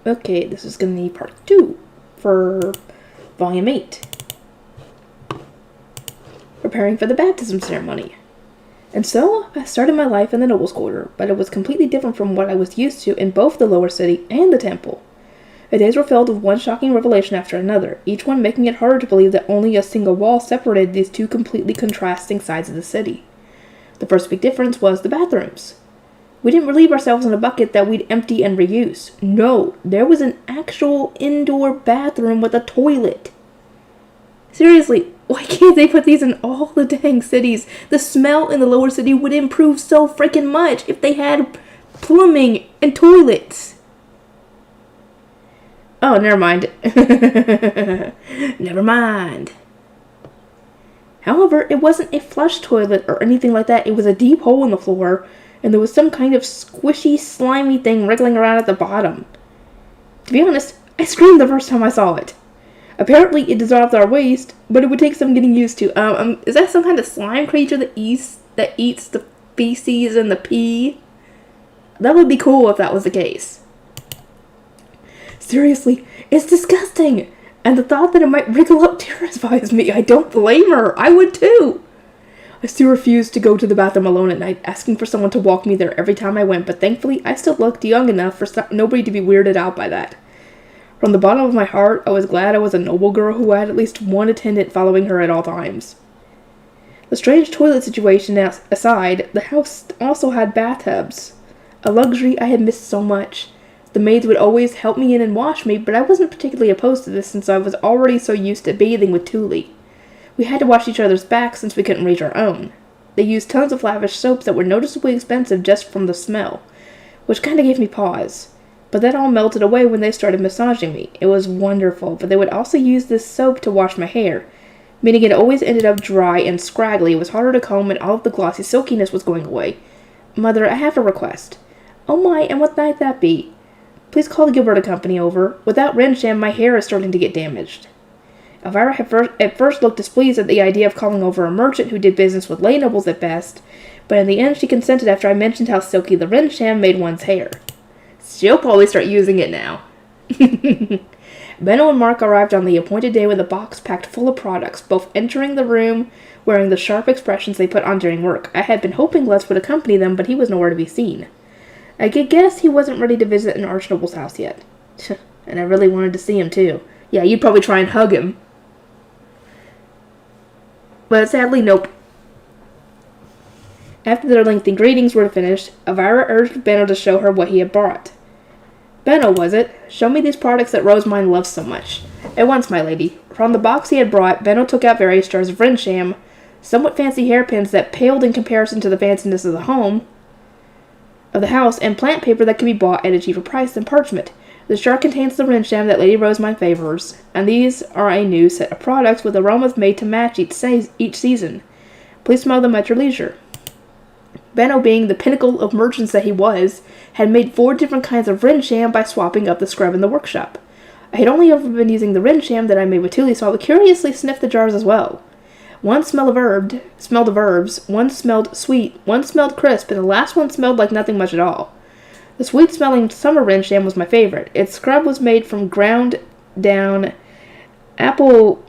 Okay, this is going to be part 2 for Volume 8. Preparing for the baptism ceremony. And so, I started my life in the Nobles' Quarter, but it was completely different from what I was used to in both the lower city and the temple. The days were filled with one shocking revelation after another, each one making it harder to believe that only a single wall separated these two completely contrasting sides of the city. The first big difference was the bathrooms. We didn't relieve ourselves in a bucket that we'd empty and reuse. No, there was an actual indoor bathroom with a toilet. Seriously, why can't they put these in all the dang cities? The smell in the lower city would improve so freaking much if they had plumbing and toilets. Oh, never mind. Never mind. However, it wasn't a flush toilet or anything like that. It was a deep hole in the floor, and there was some kind of squishy, slimy thing wriggling around at the bottom. To be honest, I screamed the first time I saw it. Apparently, it dissolved our waste, but it would take some getting used to. Is that some kind of slime creature that eats the feces and the pee? That would be cool if that was the case. Seriously, it's disgusting! And the thought that it might wriggle up terrifies me. I don't blame her. I would too. I still refused to go to the bathroom alone at night, asking for someone to walk me there every time I went, but thankfully I still looked young enough for nobody to be weirded out by that. From the bottom of my heart, I was glad I was a noble girl who had at least one attendant following her at all times. The strange toilet situation aside, the house also had bathtubs, a luxury I had missed so much. The maids would always help me in and wash me, but I wasn't particularly opposed to this since I was already so used to bathing with Thule. We had to wash each other's backs since we couldn't reach our own. They used tons of lavish soaps that were noticeably expensive just from the smell, which kind of gave me pause. But that all melted away when they started massaging me. It was wonderful, but they would also use this soap to wash my hair, meaning it always ended up dry and scraggly. It was harder to comb and all of the glossy silkiness was going away. Mother, I have a request. Oh my, and what might that be? Please call the Gilberta Company over. Without Rensham, my hair is starting to get damaged. Elvira had at first looked displeased at the idea of calling over a merchant who did business with lay nobles at best, but in the end she consented after I mentioned how silky the Rensham made one's hair. She'll probably start using it now. Benno and Mark arrived on the appointed day with a box packed full of products, both entering the room wearing the sharp expressions they put on during work. I had been hoping Les would accompany them, but he was nowhere to be seen. I could guess he wasn't ready to visit an archnoble's house yet. And I really wanted to see him, too. Yeah, you'd probably try and hug him. But sadly, nope. After their lengthy greetings were finished, Elvira urged Benno to show her what he had brought. Benno, was it? Show me these products that Rosemine loves so much. At once, my lady. From the box he had brought, Benno took out various jars of Rensham, somewhat fancy hairpins that paled in comparison to the fanciness of the house, and plant paper that could be bought at a cheaper price than parchment. The jar contains the Rensham that Lady Rosemine favors, and these are a new set of products with aromas made to match each season. Please smell them at your leisure. Benno, being the pinnacle of merchants that he was, had made 4 different kinds of Rensham by swapping up the scrub in the workshop. I had only ever been using the Rensham that I made with Thule, so I would curiously sniff the jars as well. One smelled of herbs, one smelled sweet, one smelled crisp, and the last one smelled like nothing much at all. The sweet-smelling summer Rensham was my favorite. Its scrub was made from ground-down apple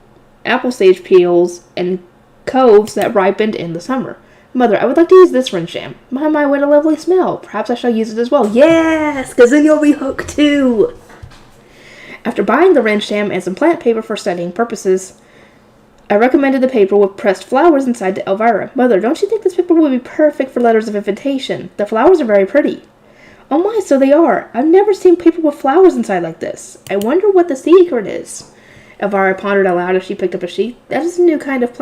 sage peels and coves that ripened in the summer. Mother, I would like to use this Rensham. My, what a lovely smell. Perhaps I shall use it as well. Yes, because then you'll be hooked too. After buying the Rensham and some plant paper for studying purposes, I recommended the paper with pressed flowers inside to Elvira. Mother, don't you think this paper would be perfect for letters of invitation? The flowers are very pretty. Oh my, so they are. I've never seen paper with flowers inside like this. I wonder what the secret is. Elvira pondered aloud as she picked up a sheet. That is a new kind of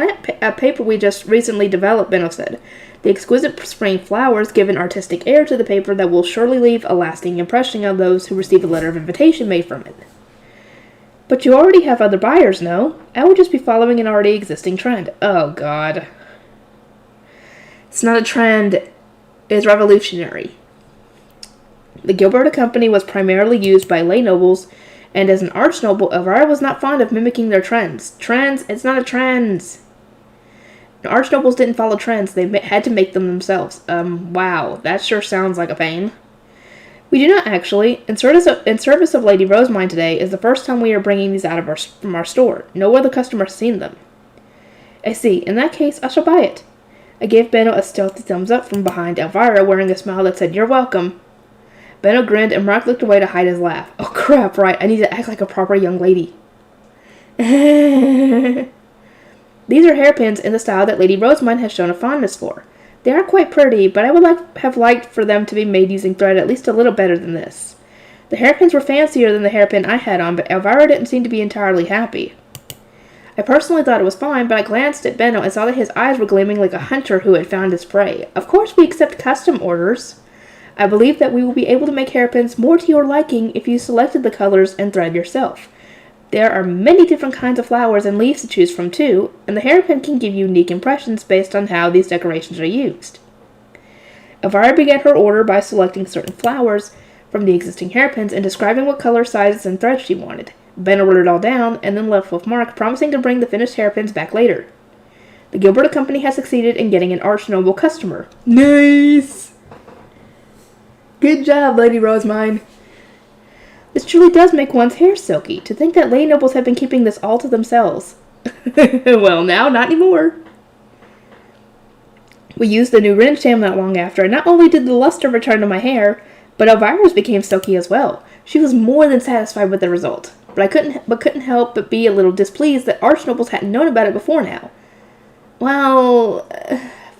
paper we just recently developed, Benno said. The exquisite spring flowers give an artistic air to the paper that will surely leave a lasting impression on those who receive a letter of invitation made from it. But you already have other buyers, no? I would just be following an already existing trend. Oh, God. It's not a trend. It's revolutionary. The Gilberta Company was primarily used by lay nobles, and as an archnoble, Elvira was not fond of mimicking their trends. Trends? It's not a trend. Archnobles didn't follow trends. They had to make them themselves. Wow. That sure sounds like a pain. We do not actually. In service of Lady Rosemine today is the first time we are bringing these out from our store. No other customer has seen them. I see. In that case, I shall buy it. I gave Benno a stealthy thumbs up from behind Elvira, wearing a smile that said, "You're welcome." Benno grinned and Mark looked away to hide his laugh. Oh crap, right, I need to act like a proper young lady. These are hairpins in the style that Lady Rosemine has shown a fondness for. They are quite pretty, but I would have liked for them to be made using thread at least a little better than this. The hairpins were fancier than the hairpin I had on, but Elvira didn't seem to be entirely happy. I personally thought it was fine, but I glanced at Benno and saw that his eyes were gleaming like a hunter who had found his prey. Of course we accept custom orders. I believe that we will be able to make hairpins more to your liking if you selected the colors and thread yourself. There are many different kinds of flowers and leaves to choose from too, and the hairpin can give you unique impressions based on how these decorations are used. Elvira began her order by selecting certain flowers from the existing hairpins and describing what color, sizes, and threads she wanted. Benno wrote it all down and then left with Mark, promising to bring the finished hairpins back later. The Gilberta Company has succeeded in getting an arch-noble customer. Nice! Good job, Lady Rosemine. This truly does make one's hair silky. To think that lay nobles have been keeping this all to themselves. Well, now, not anymore. We used the new rinse sham not long after, and not only did the luster return to my hair, but Elvira's became silky as well. She was more than satisfied with the result, but I couldn't help but be a little displeased that arch nobles hadn't known about it before now. Well,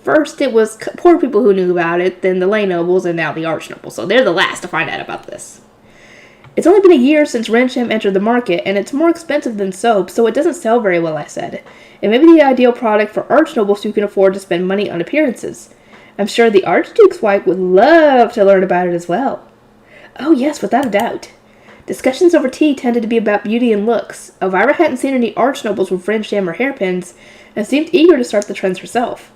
first it was poor people who knew about it, then the lay nobles, and now the arch nobles, so they're the last to find out about this. It's only been a year since Rensham entered the market, and it's more expensive than soap, so it doesn't sell very well, I said. It may be the ideal product for archnobles who can afford to spend money on appearances. I'm sure the Archduke's wife would love to learn about it as well. Oh yes, without a doubt. Discussions over tea tended to be about beauty and looks. Elvira hadn't seen any archnobles with Rensham or hairpins, and seemed eager to start the trends herself.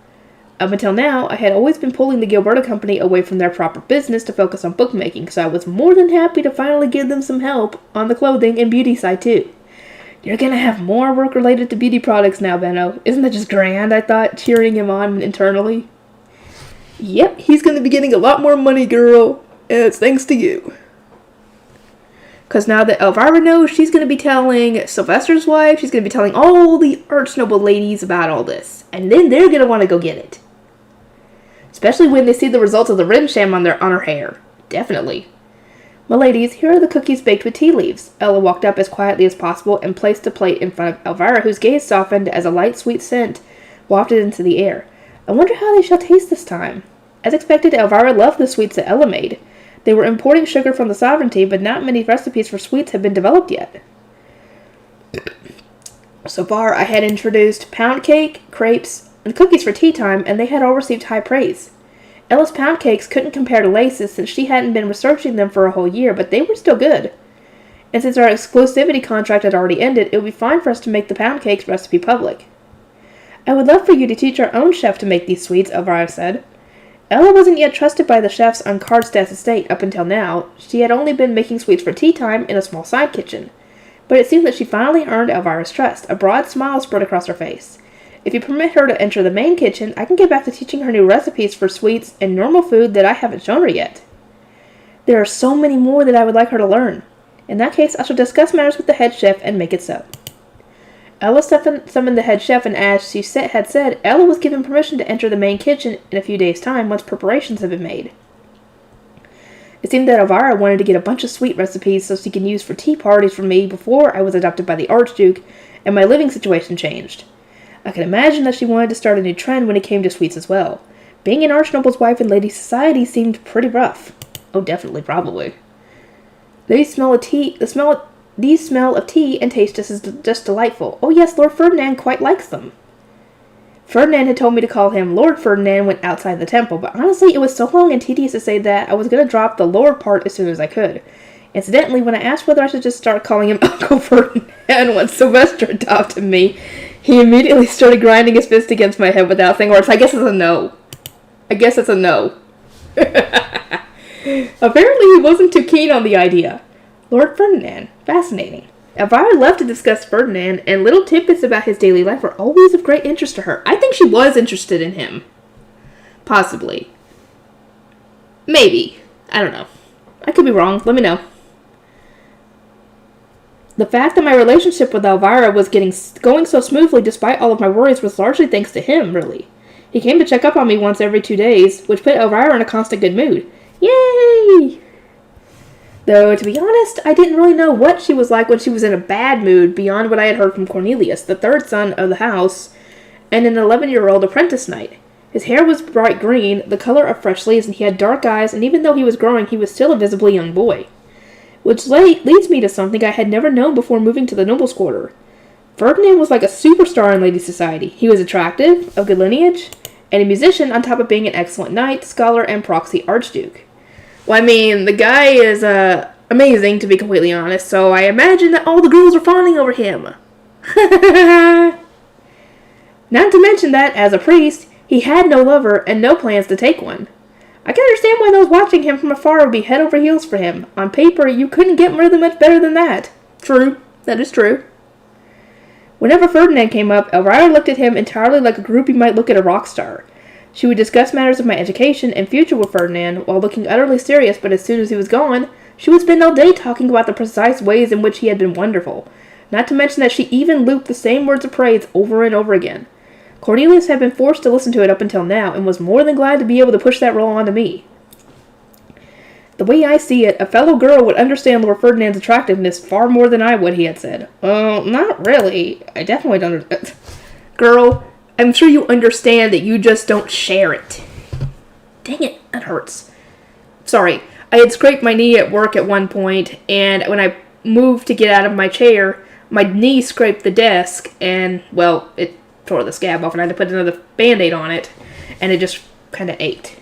Up until now, I had always been pulling the Gilberta Company away from their proper business to focus on bookmaking, so I was more than happy to finally give them some help on the clothing and beauty side too. You're gonna have more work related to beauty products now, Benno. Isn't that just grand, I thought, cheering him on internally. Yep, he's gonna be getting a lot more money, girl, and it's thanks to you. Because now that Elvira knows, she's going to be telling Sylvester's wife, she's going to be telling all the arch-noble ladies about all this. And then they're going to want to go get it. Especially when they see the results of the Rensham on her hair. Definitely. My ladies, here are the cookies baked with tea leaves. Ella walked up as quietly as possible and placed a plate in front of Elvira, whose gaze softened as a light, sweet scent wafted into the air. I wonder how they shall taste this time. As expected, Elvira loved the sweets that Ella made. They were importing sugar from the sovereignty, but not many recipes for sweets had been developed yet. So far, I had introduced pound cake, crepes, and cookies for tea time, and they had all received high praise. Ella's pound cakes couldn't compare to Lace's since she hadn't been researching them for a whole year, but they were still good. And since our exclusivity contract had already ended, it would be fine for us to make the pound cakes recipe public. I would love for you to teach our own chef to make these sweets, Elvira said. Ella wasn't yet trusted by the chefs on Cardstad's estate up until now. She had only been making sweets for tea time in a small side kitchen. But it seemed that she finally earned Elvira's trust. A broad smile spread across her face. If you permit her to enter the main kitchen, I can get back to teaching her new recipes for sweets and normal food that I haven't shown her yet. There are so many more that I would like her to learn. In that case, I shall discuss matters with the head chef and make it so. Ella summoned the head chef, and as she had said, Ella was given permission to enter the main kitchen in a few days' time once preparations had been made. It seemed that Elvira wanted to get a bunch of sweet recipes so she could use for tea parties for me before I was adopted by the Archduke, and my living situation changed. I could imagine that she wanted to start a new trend when it came to sweets as well. Being an archnoble's wife in lady society seemed pretty rough. Oh, definitely, probably. These smell of tea and taste just delightful. Oh yes, Lord Ferdinand quite likes them. Ferdinand had told me to call him Lord Ferdinand when outside the temple, but honestly it was so long and tedious to say that I was going to drop the Lord part as soon as I could. Incidentally, when I asked whether I should just start calling him Uncle Ferdinand when Sylvester adopted me, he immediately started grinding his fist against my head without saying words. I guess it's a no. Apparently he wasn't too keen on the idea. Lord Ferdinand. Fascinating. Elvira loved to discuss Ferdinand, and little tidbits about his daily life were always of great interest to her. I think she was interested in him. Possibly. Maybe. I don't know. I could be wrong. Let me know. The fact that my relationship with Elvira was going so smoothly despite all of my worries was largely thanks to him, really. He came to check up on me once every 2 days, which put Elvira in a constant good mood. Yay! Though, to be honest, I didn't really know what she was like when she was in a bad mood beyond what I had heard from Cornelius, the third son of the house, and an 11-year-old apprentice knight. His hair was bright green, the color of fresh leaves, and he had dark eyes, and even though he was growing, he was still a visibly young boy. Which leads me to something I had never known before moving to the Nobles' Quarter. Ferdinand was like a superstar in lady society. He was attractive, of good lineage, and a musician on top of being an excellent knight, scholar, and proxy archduke. Well, I mean, the guy is amazing, to be completely honest, so I imagine that all the girls are fawning over him. Not to mention that, as a priest, he had no lover and no plans to take one. I can understand why those watching him from afar would be head over heels for him. On paper, you couldn't get really much better than that. True. That is true. Whenever Ferdinand came up, Elvira looked at him entirely like a groupie might look at a rock star. She would discuss matters of my education and future with Ferdinand while looking utterly serious, but as soon as he was gone, she would spend all day talking about the precise ways in which he had been wonderful. Not to mention that she even looped the same words of praise over and over again. Cornelius had been forced to listen to it up until now, and was more than glad to be able to push that role onto me. The way I see it, a fellow girl would understand Lord Ferdinand's attractiveness far more than I would, he had said. Not really. I definitely don't. Girl, I'm sure you understand that you just don't share it. Dang it, that hurts. Sorry, I had scraped my knee at work at one point, and when I moved to get out of my chair, my knee scraped the desk, and, well, it tore the scab off, and I had to put another band-aid on it, and it just kind of ached.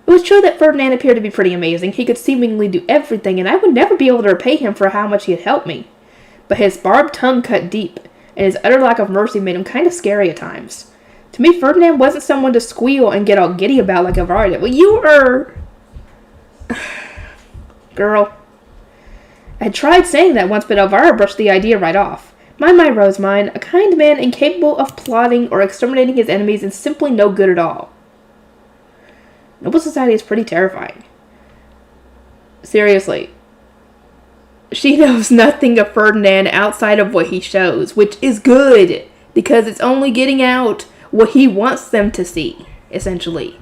It was true that Ferdinand appeared to be pretty amazing. He could seemingly do everything, and I would never be able to repay him for how much he had helped me. But his barbed tongue cut deep, and his utter lack of mercy made him kind of scary at times. To me, Ferdinand wasn't someone to squeal and get all giddy about like Elvira did. Well, you are... Girl. I had tried saying that once, but Elvira brushed the idea right off. My Rosemine, a kind man incapable of plotting or exterminating his enemies and simply no good at all. Noble society is pretty terrifying. Seriously. She knows nothing of Ferdinand outside of what he shows, which is good, because it's only getting out what he wants them to see, essentially.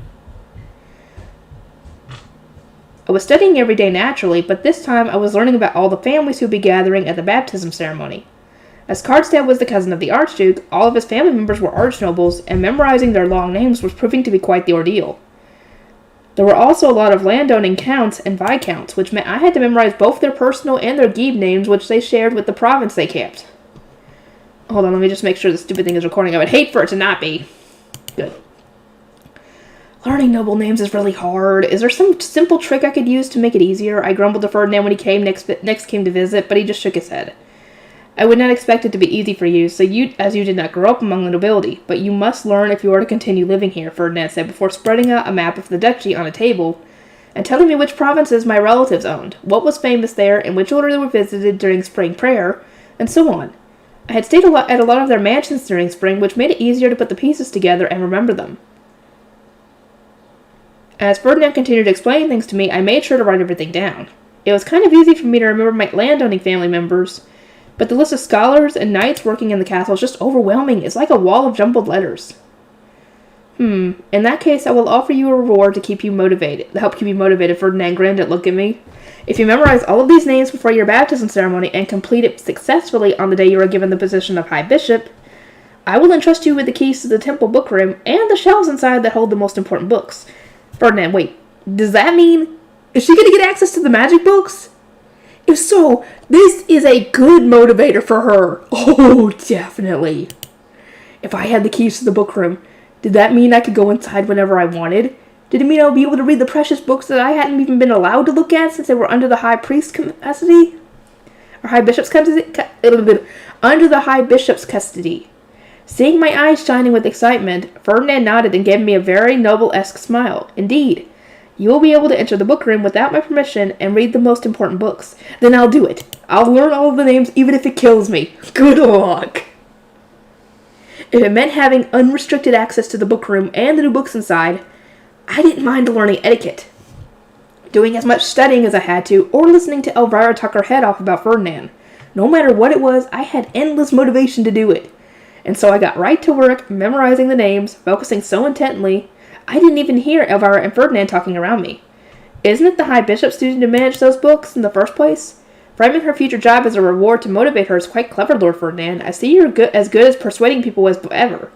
I was studying every day naturally, but this time I was learning about all the families who would be gathering at the baptism ceremony. As Cardstad was the cousin of the Archduke, all of his family members were archnobles, and memorizing their long names was proving to be quite the ordeal. There were also a lot of landowning counts and viscounts, which meant I had to memorize both their personal and their Geeb names, which they shared with the province they kept. Hold on, let me just make sure the stupid thing is recording. I would hate for it to not be. Good. Learning noble names is really hard. Is there some simple trick I could use to make it easier? I grumbled to Ferdinand when he next came to visit, but he just shook his head. I would not expect it to be easy for you, as you did not grow up among the nobility, but you must learn if you are to continue living here, Ferdinand said, before spreading out a map of the duchy on a table, and telling me which provinces my relatives owned, what was famous there, in which order they were visited during spring prayer, and so on. I had stayed at a lot of their mansions during spring, which made it easier to put the pieces together and remember them. As Ferdinand continued to explain things to me, I made sure to write everything down. It was kind of easy for me to remember my landowning family members, but the list of scholars and knights working in the castle is just overwhelming. It's like a wall of jumbled letters. In that case, I will offer you a reward to help keep you motivated, Ferdinand grinned and looked at me. If you memorize all of these names before your baptism ceremony and complete it successfully on the day you are given the position of High Bishop, I will entrust you with the keys to the temple bookroom and the shelves inside that hold the most important books. Ferdinand, wait, does that mean... Is she going to get access to the magic books? If so, this is a good motivator for her. Oh, definitely. If I had the keys to the bookroom, did that mean I could go inside whenever I wanted? Did it mean I would be able to read the precious books that I hadn't even been allowed to look at since they were under the high priest's custody? Or high bishop's custody? Under the high bishop's custody. Seeing my eyes shining with excitement, Ferdinand nodded and gave me a very noble-esque smile. Indeed. You will be able to enter the bookroom without my permission and read the most important books. Then I'll do it. I'll learn all of the names even if it kills me. Good luck. If it meant having unrestricted access to the bookroom and the new books inside, I didn't mind learning etiquette. doing as much studying as I had to, or listening to Elvira talk her head off about Ferdinand. No matter what it was, I had endless motivation to do it. And so I got right to work, memorizing the names, focusing so intently, I didn't even hear Elvira and Ferdinand talking around me. Isn't it the High Bishop's duty to manage those books in the first place? Framing her future job as a reward to motivate her is quite clever, Lord Ferdinand. I see you're good as persuading people as ever.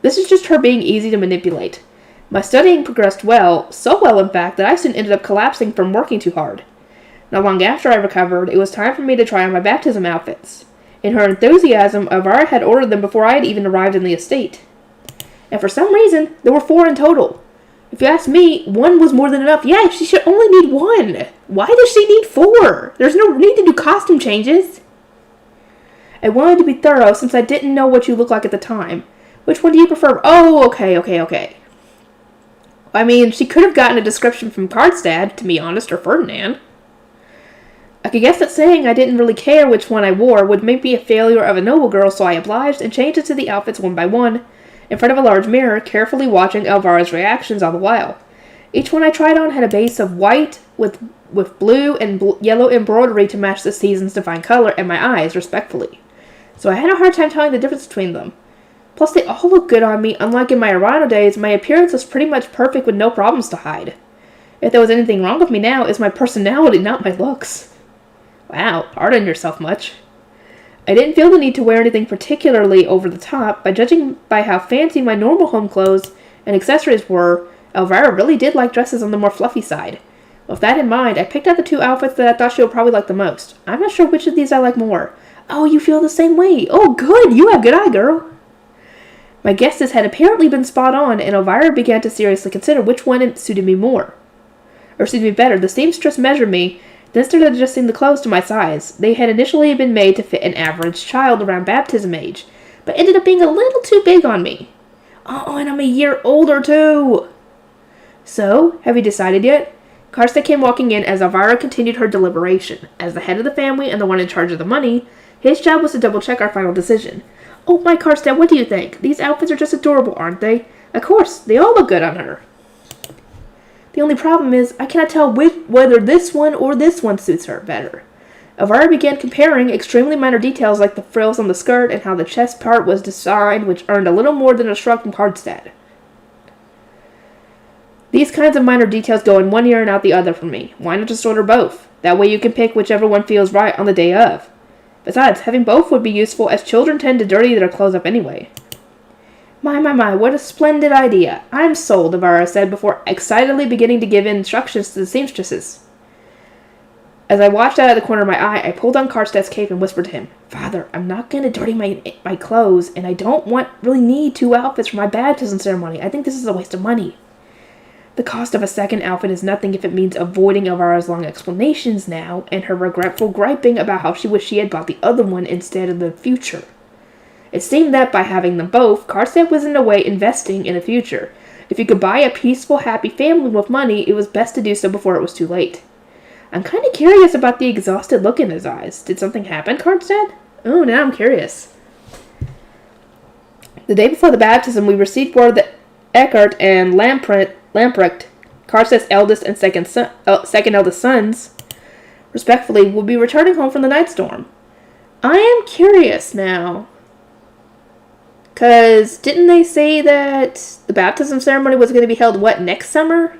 This is just her being easy to manipulate. My studying progressed well, so well in fact that I soon ended up collapsing from working too hard. Not long after I recovered, it was time for me to try on my baptism outfits. In her enthusiasm, Elvira had ordered them before I had even arrived in the estate. And for some reason, there were 4 in total. If you ask me, 1 was more than enough. Yeah, she should only need 1. Why does she need 4? There's no need to do costume changes. I wanted to be thorough since I didn't know what you looked like at the time. Which one do you prefer? Oh, okay. I mean, she could have gotten a description from Karlstad, to be honest, or Ferdinand. I could guess that saying I didn't really care which one I wore would make me a failure of a noble girl, so I obliged and changed it to the outfits one by one, in front of a large mirror, carefully watching Elvira's reactions all the while. Each one I tried on had a base of white with blue and yellow embroidery to match the season's divine color and my eyes, respectfully. So I had a hard time telling the difference between them. Plus, they all look good on me. Unlike in my Arano days, my appearance was pretty much perfect with no problems to hide. If there was anything wrong with me now, it's my personality, not my looks. Wow, hard on yourself much. I didn't feel the need to wear anything particularly over the top. By judging by how fancy my normal home clothes and accessories were, Elvira really did like dresses on the more fluffy side. With that in mind, I picked out the 2 outfits that I thought she would probably like the most. I'm not sure which of these I like more. Oh, you feel the same way. Oh, good. You have good eye, girl. My guesses had apparently been spot on, and Elvira began to seriously consider which one suited me better. The seamstress measured me, then started adjusting the clothes to my size. They had initially been made to fit an average child around baptism age, but ended up being a little too big on me. Oh, and I'm a year older, too. So, have you decided yet? Karlstad came walking in as Elvira continued her deliberation. As the head of the family and the one in charge of the money, his job was to double-check our final decision. Oh, my Karlstad, what do you think? These outfits are just adorable, aren't they? Of course, they all look good on her. The only problem is, I cannot tell whether this one or this one suits her better. Elvira began comparing extremely minor details like the frills on the skirt and how the chest part was designed, which earned a little more than a shrug from Karlstad. These kinds of minor details go in one ear and out the other for me. Why not just order both? That way you can pick whichever one feels right on the day of. Besides, having both would be useful, as children tend to dirty their clothes up anyway. My, what a splendid idea. I'm sold, Elvira said before excitedly beginning to give instructions to the seamstresses. As I watched out of the corner of my eye, I pulled on Karlstad's cape and whispered to him, Father, I'm not going to dirty my clothes, and I don't really need 2 outfits for my baptism ceremony. I think this is a waste of money. The cost of a second outfit is nothing if it means avoiding Elvira's long explanations now, and her regretful griping about how she wished she had bought the other one instead of the future. It seemed that by having them both, Karlstad was in a way investing in the future. If you could buy a peaceful, happy family with money, it was best to do so before it was too late. I'm kind of curious about the exhausted look in his eyes. Did something happen, Karlstad? Oh, now I'm curious. The day before the baptism, we received word that Eckert and Lamprecht, Karlstad's eldest and second eldest sons, respectively, would be returning home from the night storm. I am curious now. 'Cause didn't they say that the baptism ceremony was going to be held, next summer?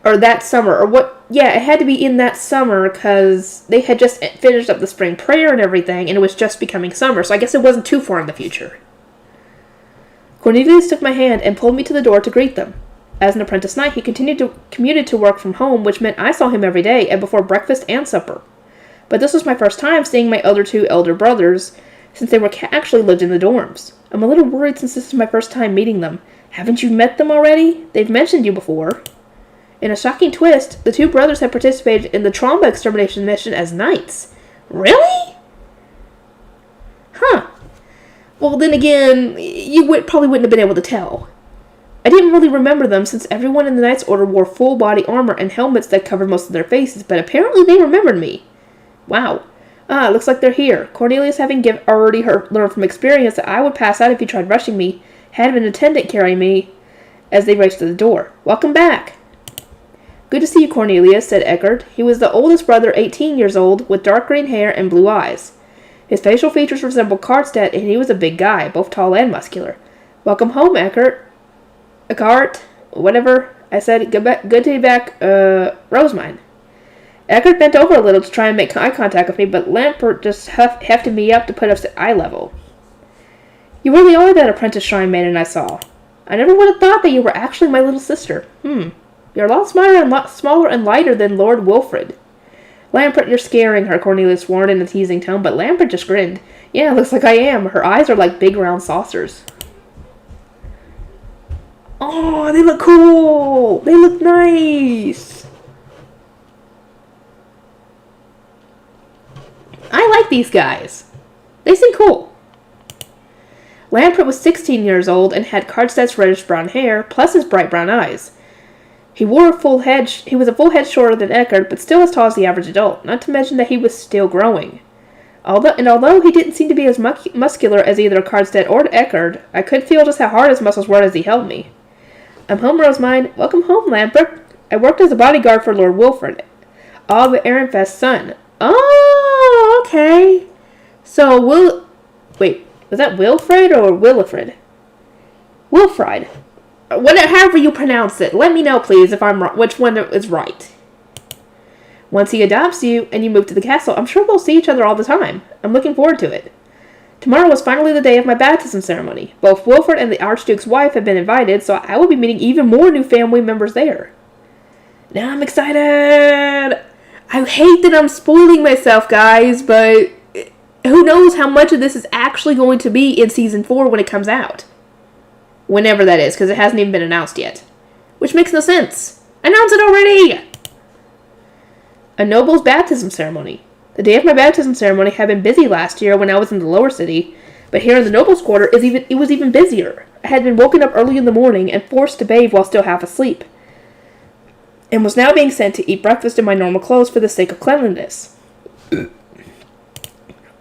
Or that summer, or what? Yeah, it had to be in that summer, because they had just finished up the spring prayer and everything, and it was just becoming summer, so I guess it wasn't too far in the future. Cornelius took my hand and pulled me to the door to greet them. As an apprentice knight, he commuted to work from home, which meant I saw him every day, and before breakfast and supper. But this was my first time seeing my two elder brothers, since they were actually lived in the dorms. I'm a little worried since this is my first time meeting them. Haven't you met them already? They've mentioned you before. In a shocking twist, the 2 brothers had participated in the Tromba extermination mission as knights. Really? Huh. Well, then again, you probably wouldn't have been able to tell. I didn't really remember them since everyone in the Knights Order wore full body armor and helmets that covered most of their faces, but apparently they remembered me. Wow. Looks like they're here. Cornelius, having already learned from experience that I would pass out if he tried rushing me, had an attendant carry me as they raced to the door. Welcome back. Good to see you, Cornelius, said Eckert. He was the oldest brother, 18 years old, with dark green hair and blue eyes. His facial features resembled Kartstedt, and he was a big guy, both tall and muscular. Welcome home, Eckert. Eckart, whatever. I said, good to be back, Rosemine. Eckert bent over a little to try and make eye contact with me, but Lampert just hefted me up to put us at eye level. You really are that apprentice shrine maiden I saw. I never would have thought that you were actually my little sister. You're a lot smaller and lighter than Lord Wilfred. Lampert, you're scaring her, Cornelius warned in a teasing tone, but Lampert just grinned. Yeah, looks like I am. Her eyes are like big round saucers. Oh, they look cool! They look nice! I like these guys. They seem cool. Lampert was 16 years old and had Kartstedt's reddish-brown hair, plus his bright brown eyes. He was a full head shorter than Eckert, but still as tall as the average adult, not to mention that he was still growing. Although he didn't seem to be as muscular as either Kartstedt or Eckert, I could feel just how hard his muscles were as he held me. I'm home, Rosemine. Welcome home, Lampert. I worked as a bodyguard for Lord Wilfred, Alba Ehrenfest's son. Oh, okay. So, wait, was that Wilfred or Willifred? Wilfred. However you pronounce it. Let me know, please, if I'm which one is right. Once he adopts you and you move to the castle, I'm sure we'll see each other all the time. I'm looking forward to it. Tomorrow was finally the day of my baptism ceremony. Both Wilfred and the Archduke's wife have been invited, so I will be meeting even more new family members there. Now I'm excited! I hate that I'm spoiling myself, guys, but who knows how much of this is actually going to be in Season 4 when it comes out. Whenever that is, because it hasn't even been announced yet. Which makes no sense. Announce it already! A noble's baptism ceremony. The day of my baptism ceremony had been busy last year when I was in the lower city, but here in the noble's quarter it was even busier. I had been woken up early in the morning and forced to bathe while still half asleep, and was now being sent to eat breakfast in my normal clothes for the sake of cleanliness.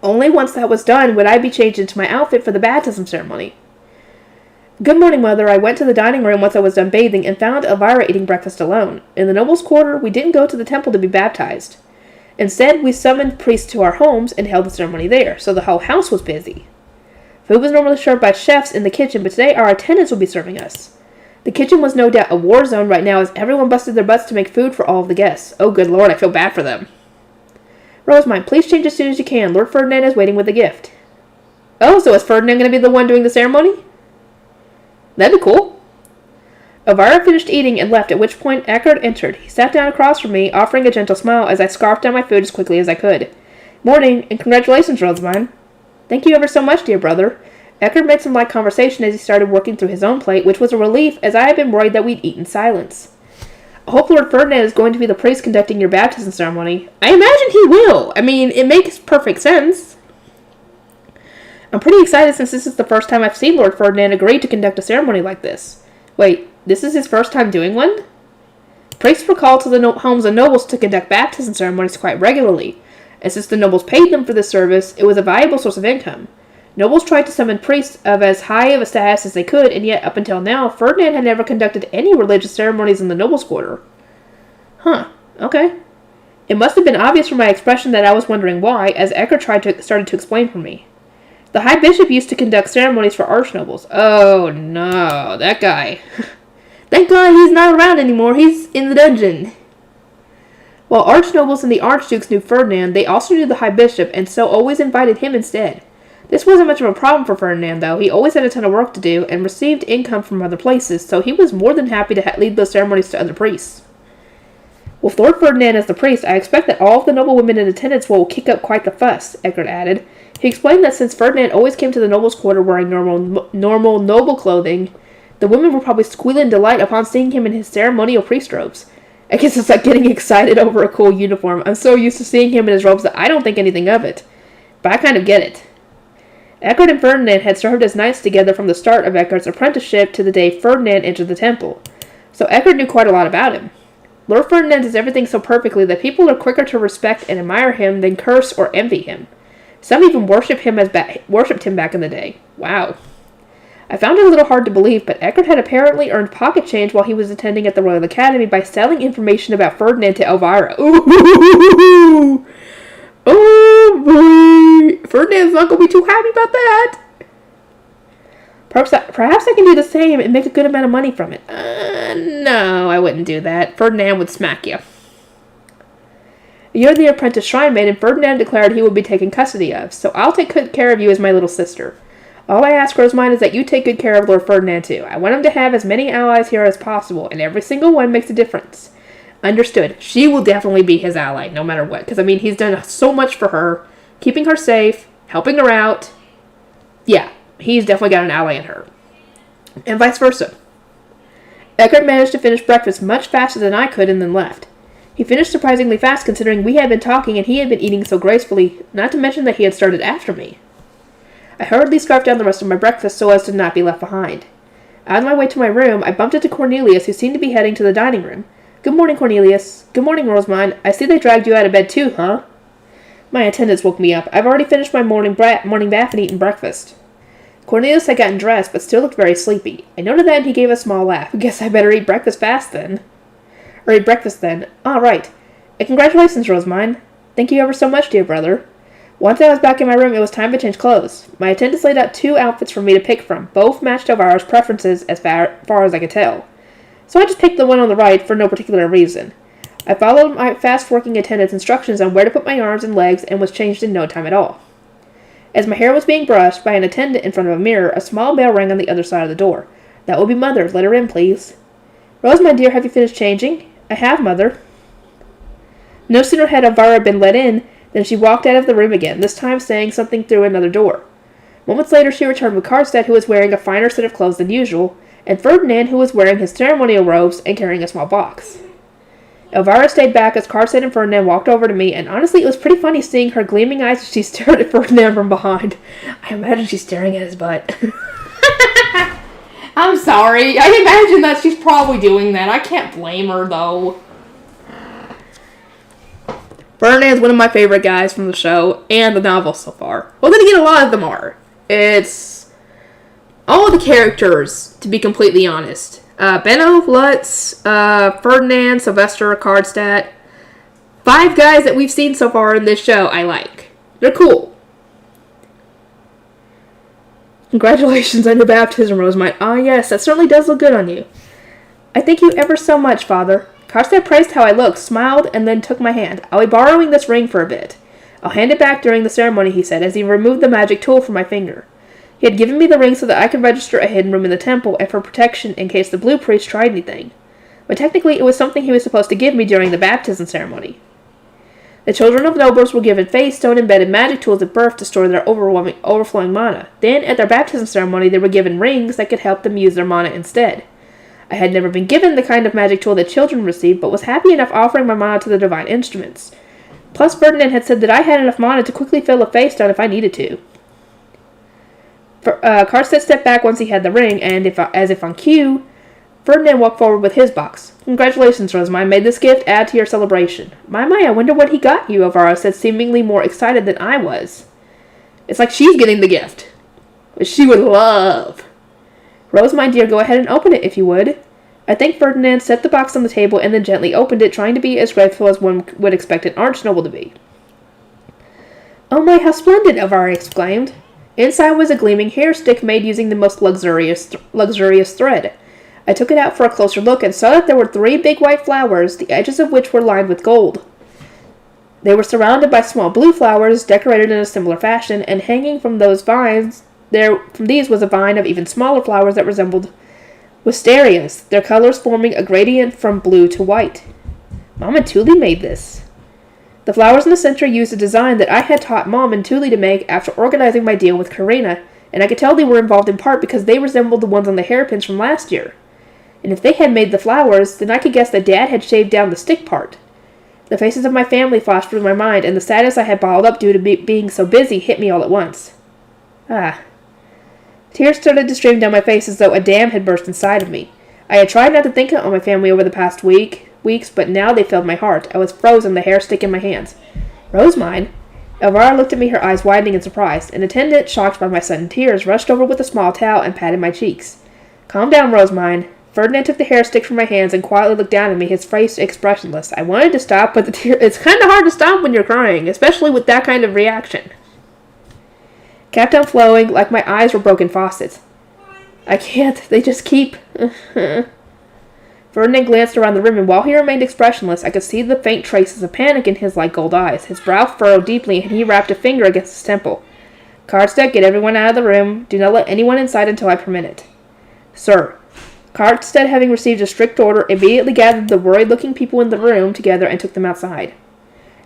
Only once that was done would I be changed into my outfit for the baptism ceremony. Good morning, Mother. I went to the dining room once I was done bathing and found Elvira eating breakfast alone. In the noble's quarter, we didn't go to the temple to be baptized. Instead, we summoned priests to our homes and held the ceremony there, so the whole house was busy. Food was normally served by chefs in the kitchen, but today our attendants would be serving us. The kitchen was no doubt a war zone right now as everyone busted their butts to make food for all of the guests. Oh, good Lord, I feel bad for them. Rosemine, please change as soon as you can. Lord Ferdinand is waiting with a gift. Oh, so is Ferdinand going to be the one doing the ceremony? That'd be cool. Elvira finished eating and left, at which point Eckert entered. He sat down across from me, offering a gentle smile as I scarfed down my food as quickly as I could. Morning, and congratulations, Rosamine. Thank you ever so much, dear brother. Eckert made some light conversation as he started working through his own plate, which was a relief, as I had been worried that we'd eat in silence. I hope Lord Ferdinand is going to be the priest conducting your baptism ceremony. I imagine he will. I mean, it makes perfect sense. I'm pretty excited since this is the first time I've seen Lord Ferdinand agree to conduct a ceremony like this. Wait, this is his first time doing one? Priests were called to the homes of nobles to conduct baptism ceremonies quite regularly, and since the nobles paid them for this service, it was a valuable source of income. Nobles tried to summon priests of as high of a status as they could, and yet, up until now, Ferdinand had never conducted any religious ceremonies in the nobles' quarter. Huh, okay. It must have been obvious from my expression that I was wondering why, as Eckert started to explain for me. The High Bishop used to conduct ceremonies for archnobles. Oh no, that guy. Thank God he's not around anymore, he's in the dungeon. While archnobles and the archdukes knew Ferdinand, they also knew the High Bishop, and so always invited him instead. This wasn't much of a problem for Ferdinand, though. He always had a ton of work to do, and received income from other places, so he was more than happy to lead those ceremonies to other priests. With Lord Ferdinand as the priest, I expect that all of the noblewomen in attendance will kick up quite the fuss, Eckert added. He explained that since Ferdinand always came to the nobles' quarter wearing normal noble clothing, the women were probably squealing in delight upon seeing him in his ceremonial priest robes. I guess it's like getting excited over a cool uniform. I'm so used to seeing him in his robes that I don't think anything of it. But I kind of get it. Eckert and Ferdinand had served as knights together from the start of Eckert's apprenticeship to the day Ferdinand entered the temple, so Eckert knew quite a lot about him. Lord Ferdinand does everything so perfectly that people are quicker to respect and admire him than curse or envy him. Some even worshipped him back in the day. Wow. I found it a little hard to believe, but Eckert had apparently earned pocket change while he was attending at the Royal Academy by selling information about Ferdinand to Elvira. Ooh! Oh boy! Ferdinand's not going to be too happy about that! Perhaps I can do the same and make a good amount of money from it. No, I wouldn't do that. Ferdinand would smack you. You're the apprentice shrine maid, and Ferdinand declared he would be taken custody of, so I'll take good care of you as my little sister. All I ask, Rosemine, is that you take good care of Lord Ferdinand, too. I want him to have as many allies here as possible, and every single one makes a difference. Understood. She will definitely be his ally, no matter what, because, he's done so much for her, keeping her safe, helping her out. Yeah, he's definitely got an ally in her. And vice versa. Eckert managed to finish breakfast much faster than I could and then left. He finished surprisingly fast considering we had been talking and he had been eating so gracefully, not to mention that he had started after me. I hurriedly scarfed down the rest of my breakfast so as to not be left behind. On my way to my room, I bumped into Cornelius, who seemed to be heading to the dining room. Good morning, Cornelius. Good morning, Rosemine. I see they dragged you out of bed too, huh? My attendants woke me up. I've already finished my morning bath and eaten breakfast. Cornelius had gotten dressed, but still looked very sleepy. I noted that and he gave a small laugh. Guess I better eat breakfast then. All right. And congratulations, Rosemine. Thank you ever so much, dear brother. Once I was back in my room, it was time to change clothes. My attendants laid out 2 outfits for me to pick from. Both matched Elvira's preferences as far as I could tell. So I just picked the one on the right for no particular reason. I followed my fast-working attendant's instructions on where to put my arms and legs and was changed in no time at all. As my hair was being brushed by an attendant in front of a mirror, a small bell rang on the other side of the door. That will be Mother. Let her in, please. Rose, my dear, have you finished changing? I have, Mother. No sooner had Elvira been let in than she walked out of the room again, this time saying something through another door. Moments later, she returned with Karlstadt, who was wearing a finer set of clothes than usual, and Ferdinand, who was wearing his ceremonial robes and carrying a small box. Elvira stayed back as Karlstadt and Ferdinand walked over to me, and honestly, it was pretty funny seeing her gleaming eyes as she stared at Ferdinand from behind. I imagine she's staring at his butt. I'm sorry. I imagine that she's probably doing that. I can't blame her, though. Ferdinand's one of my favorite guys from the show and the novel so far. Well, then again, a lot of them are. It's all of the characters, to be completely honest. Benno, Lutz, Ferdinand, Sylvester, Karlstadt. 5 guys that we've seen so far in this show I like. They're cool. Congratulations on your baptism, Rosemite. Ah, yes, that certainly does look good on you. I thank you ever so much, Father. Karlstadt praised how I looked, smiled, and then took my hand. I'll be borrowing this ring for a bit. I'll hand it back during the ceremony, he said, as he removed the magic tool from my finger. He had given me the ring so that I could register a hidden room in the temple and for protection in case the Blue Priest tried anything. But technically, it was something he was supposed to give me during the baptism ceremony. The children of nobles were given phase stone-embedded magic tools at birth to store their overflowing mana. Then, at their baptism ceremony, they were given rings that could help them use their mana instead. I had never been given the kind of magic tool that children received, but was happy enough offering my mana to the divine instruments. Plus, Ferdinand had said that I had enough mana to quickly fill a phase stone if I needed to. Karlstadt stepped back once he had the ring, and as if on cue, Ferdinand walked forward with his box. Congratulations, Rosemine. May this gift add to your celebration. My, I wonder what he got you, Elvira said, seemingly more excited than I was. It's like she's getting the gift, which she would love. Rose, my dear, go ahead and open it if you would. I thanked Ferdinand, set the box on the table, and then gently opened it, trying to be as grateful as one would expect an arch noble to be. Oh my, how splendid, Elvira exclaimed. Inside was a gleaming hair stick made using the most luxurious thread. I took it out for a closer look and saw that there were 3 big white flowers, the edges of which were lined with gold. They were surrounded by small blue flowers, decorated in a similar fashion, and hanging from these was a vine of even smaller flowers that resembled wisterias, their colors forming a gradient from blue to white. Mom and Tuli made this. The flowers in the center used a design that I had taught Mom and Tuli to make after organizing my deal with Karina, and I could tell they were involved in part because they resembled the ones on the hairpins from last year. And if they had made the flowers, then I could guess that Dad had shaved down the stick part. The faces of my family flashed through my mind, and the sadness I had bottled up due to being so busy hit me all at once. Tears started to stream down my face as though a dam had burst inside of me. I had tried not to think on my family over the past weeks, but now they filled my heart. I was frozen, the hair stick in my hands. Rosemine? Elvira looked at me, her eyes widening in surprise. An attendant, shocked by my sudden tears, rushed over with a small towel and patted my cheeks. Calm down, Rosemine. Ferdinand took the hair stick from my hands and quietly looked down at me, his face expressionless. I wanted to stop, but it's kind of hard to stop when you're crying, especially with that kind of reaction. Kept on flowing like my eyes were broken faucets. I can't. They just keep... Ferdinand glanced around the room, and while he remained expressionless, I could see the faint traces of panic in his light gold eyes. His brow furrowed deeply, and he rapped a finger against his temple. Cardstead, get everyone out of the room. Do not let anyone inside until I permit it. Sir. Cardstead, having received a strict order, immediately gathered the worried-looking people in the room together and took them outside.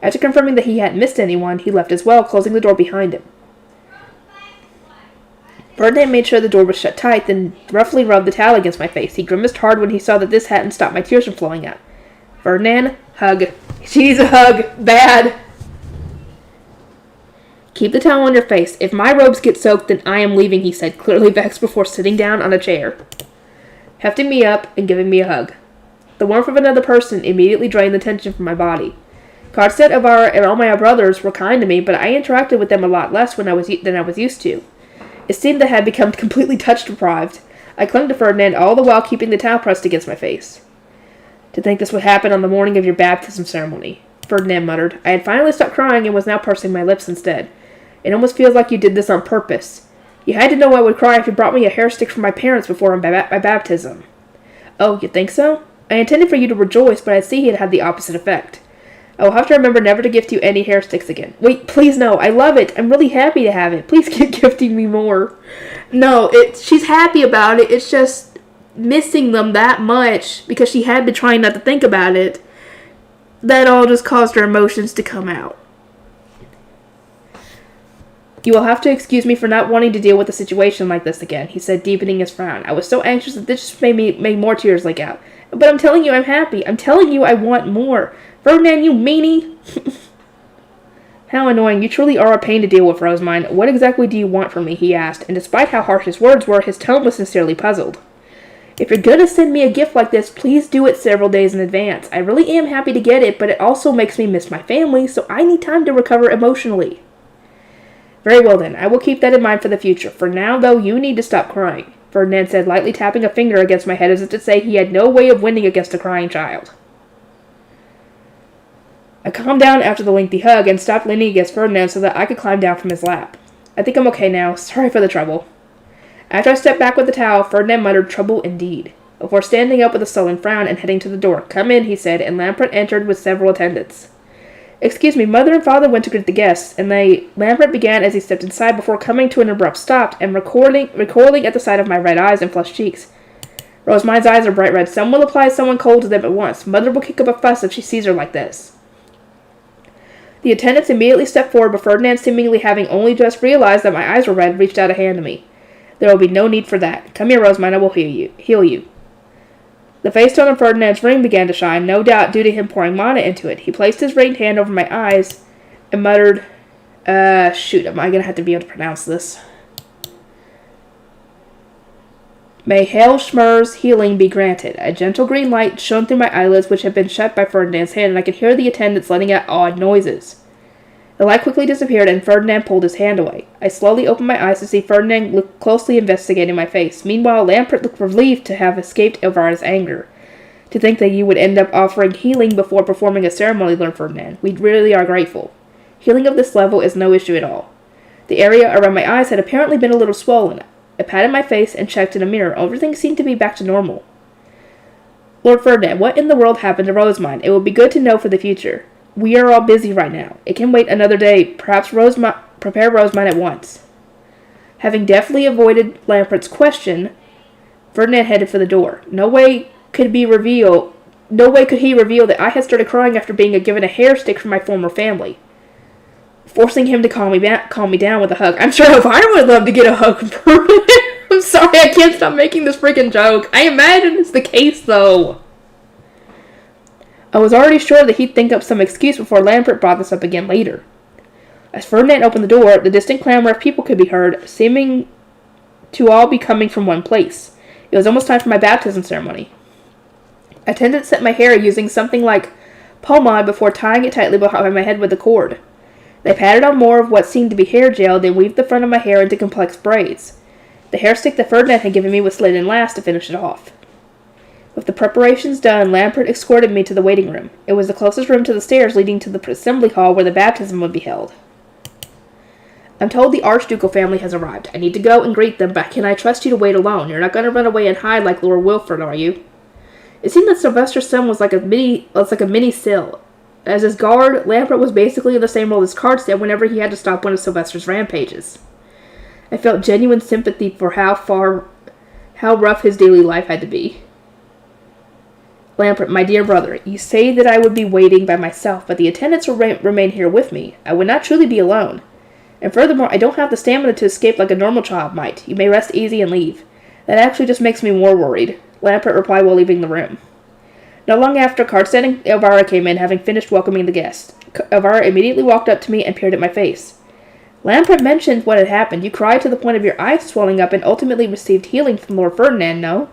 After confirming that he hadn't missed anyone, he left as well, closing the door behind him. Ferdinand made sure the door was shut tight, then roughly rubbed the towel against my face. He grimaced hard when he saw that this hadn't stopped my tears from flowing out. Ferdinand, hug. She needs a hug. Bad. Keep the towel on your face. If my robes get soaked, then I am leaving, he said, clearly vexed before sitting down on a chair, hefting me up and giving me a hug. The warmth of another person immediately drained the tension from my body. Cardstead, Elvira, and all my brothers were kind to me, but I interacted with them a lot less than I was used to. It seemed I had become completely touch-deprived. I clung to Ferdinand, all the while keeping the towel pressed against my face. To think this would happen on the morning of your baptism ceremony, Ferdinand muttered. I had finally stopped crying and was now pursing my lips instead. It almost feels like you did this on purpose. You had to know I would cry if you brought me a hair stick from my parents before my baptism. Oh, you think so? I intended for you to rejoice, but I see it had the opposite effect. I will have to remember never to gift you any hair sticks again. Wait, please no. I love it. I'm really happy to have it. Please keep gifting me more. No, she's happy about it. It's just missing them that much because she had been trying not to think about it. That all just caused her emotions to come out. You will have to excuse me for not wanting to deal with a situation like this again, he said, deepening his frown. I was so anxious that this just made more tears leak out. But I'm telling you I'm happy. I'm telling you I want more. Ferdinand, you meanie! How annoying. You truly are a pain to deal with, Rosemine. What exactly do you want from me, he asked, and despite how harsh his words were, his tone was sincerely puzzled. If you're gonna send me a gift like this, please do it several days in advance. I really am happy to get it, but it also makes me miss my family, so I need time to recover emotionally. Very well then, I will keep that in mind for the future. For now, though, you need to stop crying, Ferdinand said, lightly tapping a finger against my head as if to say he had no way of winning against a crying child. I calmed down after the lengthy hug and stopped leaning against Ferdinand so that I could climb down from his lap. I think I'm okay now. Sorry for the trouble. After I stepped back with the towel, Ferdinand muttered, trouble indeed, before standing up with a sullen frown and heading to the door. Come in, he said, and Lampert entered with several attendants. Excuse me, Mother and Father went to greet the guests, and Lampert began as he stepped inside before coming to an abrupt stop and recoiling at the sight of my red eyes and flushed cheeks. Rosemine's eyes are bright red. Some will apply someone cold to them at once. Mother will kick up a fuss if she sees her like this. The attendants immediately stepped forward, but Ferdinand, seemingly having only just realized that my eyes were red, reached out a hand to me. There will be no need for that. Come here, Rosemine, I will heal you. The face tone of Ferdinand's ring began to shine, no doubt due to him pouring mana into it. He placed his ringed hand over my eyes and muttered, shoot, am I going to have to be able to pronounce this? May Hail Schmur's healing be granted. A gentle green light shone through my eyelids, which had been shut by Ferdinand's hand, and I could hear the attendants letting out odd noises. The light quickly disappeared, and Ferdinand pulled his hand away. I slowly opened my eyes to see Ferdinand look closely investigating my face. Meanwhile, Lampert looked relieved to have escaped Elvira's anger. To think that you would end up offering healing before performing a ceremony, learned Ferdinand. We really are grateful. Healing of this level is no issue at all. The area around my eyes had apparently been a little swollen. I patted my face and checked in a mirror. Everything seemed to be back to normal. Lord Ferdinand, what in the world happened to Rosemine? It would be good to know for the future. We are all busy right now. It can wait another day. Perhaps prepare Rosemine at once. Having deftly avoided Lampert's question, Ferdinand headed for the door. No way could he reveal that I had started crying after being given a hair stick from my former family, forcing him to calm me down with a hug. I'm sure Elvira would love to get a hug from Ferdinand. I'm sorry, I can't stop making this freaking joke. I imagine it's the case, though. I was already sure that he'd think up some excuse before Lampert brought this up again later. As Ferdinand opened the door, the distant clamor of people could be heard, seeming to all be coming from one place. It was almost time for my baptism ceremony. Attendants set my hair using something like pomade before tying it tightly behind my head with a cord. They patted on more of what seemed to be hair gel, then weaved the front of my hair into complex braids. The hair stick that Ferdinand had given me was slid in last to finish it off. With the preparations done, Lampert escorted me to the waiting room. It was the closest room to the stairs leading to the assembly hall where the baptism would be held. I'm told the Archducal family has arrived. I need to go and greet them, but can I trust you to wait alone? You're not going to run away and hide like Lord Wilford, are you? It seemed that Sylvester's son was like a mini Syl. As his guard, Lampert was basically in the same role as Carstad whenever he had to stop one of Sylvester's rampages. I felt genuine sympathy for how rough his daily life had to be. Lampert, my dear brother, you say that I would be waiting by myself, but the attendants will remain here with me. I would not truly be alone. And furthermore, I don't have the stamina to escape like a normal child might. You may rest easy and leave. That actually just makes me more worried, Lampert replied while leaving the room. Not long after, Carstad and Elvira came in, having finished welcoming the guests. Elvira immediately walked up to me and peered at my face. Lampert mentioned what had happened. You cried to the point of your eyes swelling up and ultimately received healing from Lord Ferdinand, no?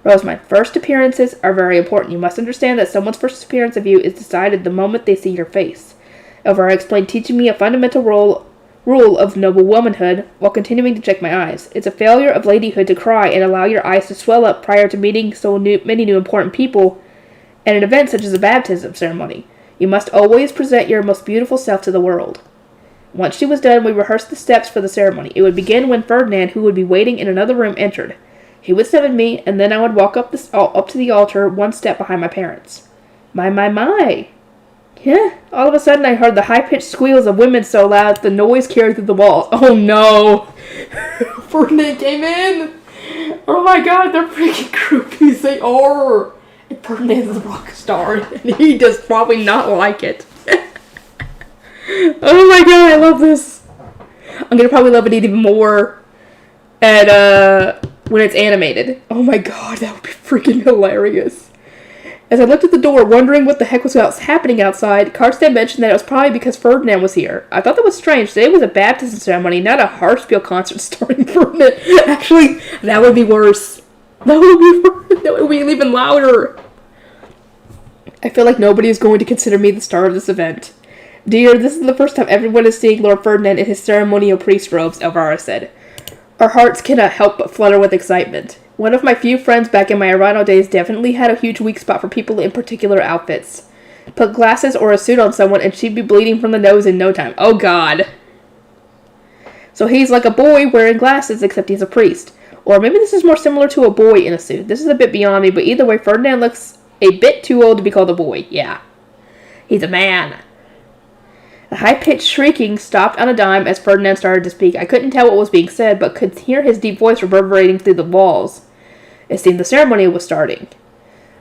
Rosamund, first appearances are very important. You must understand that someone's first appearance of you is decided the moment they see your face. Elvira explained, teaching me a fundamental rule of noble womanhood while continuing to check my eyes. It's a failure of ladyhood to cry and allow your eyes to swell up prior to meeting many new important people at an event such as a baptism ceremony. You must always present your most beautiful self to the world. Once she was done, we rehearsed the steps for the ceremony. It would begin when Ferdinand, who would be waiting in another room, entered. He would summon me, and then I would walk up to the altar, one step behind my parents. My. Yeah, all of a sudden I heard the high-pitched squeals of women so loud the noise carried through the walls. Oh no! Ferdinand came in! Oh my god, they're freaking groupies, they are! And Ferdinand's a rock star, and he does probably not like it. Oh my god, I love this! I'm gonna probably love it even more when it's animated. Oh my god, that would be freaking hilarious. As I looked at the door, wondering what the heck was happening outside, Carstad mentioned that it was probably because Ferdinand was here. I thought that was strange. Today was a baptism ceremony, not a Harpspiel concert starring Ferdinand. Actually, that would be worse. That would be worse. That would be even louder. I feel like nobody is going to consider me the star of this event. Dear, this is the first time everyone is seeing Lord Ferdinand in his ceremonial priest robes, Elvira said. Our hearts cannot help but flutter with excitement. One of my few friends back in my Arano days definitely had a huge weak spot for people in particular outfits. Put glasses or a suit on someone and she'd be bleeding from the nose in no time. Oh god. So he's like a boy wearing glasses, except he's a priest. Or maybe this is more similar to a boy in a suit. This is a bit beyond me, but either way, Ferdinand looks a bit too old to be called a boy. Yeah. He's a man. The high-pitched shrieking stopped on a dime as Ferdinand started to speak. I couldn't tell what was being said, but could hear his deep voice reverberating through the walls. It seemed the ceremony was starting.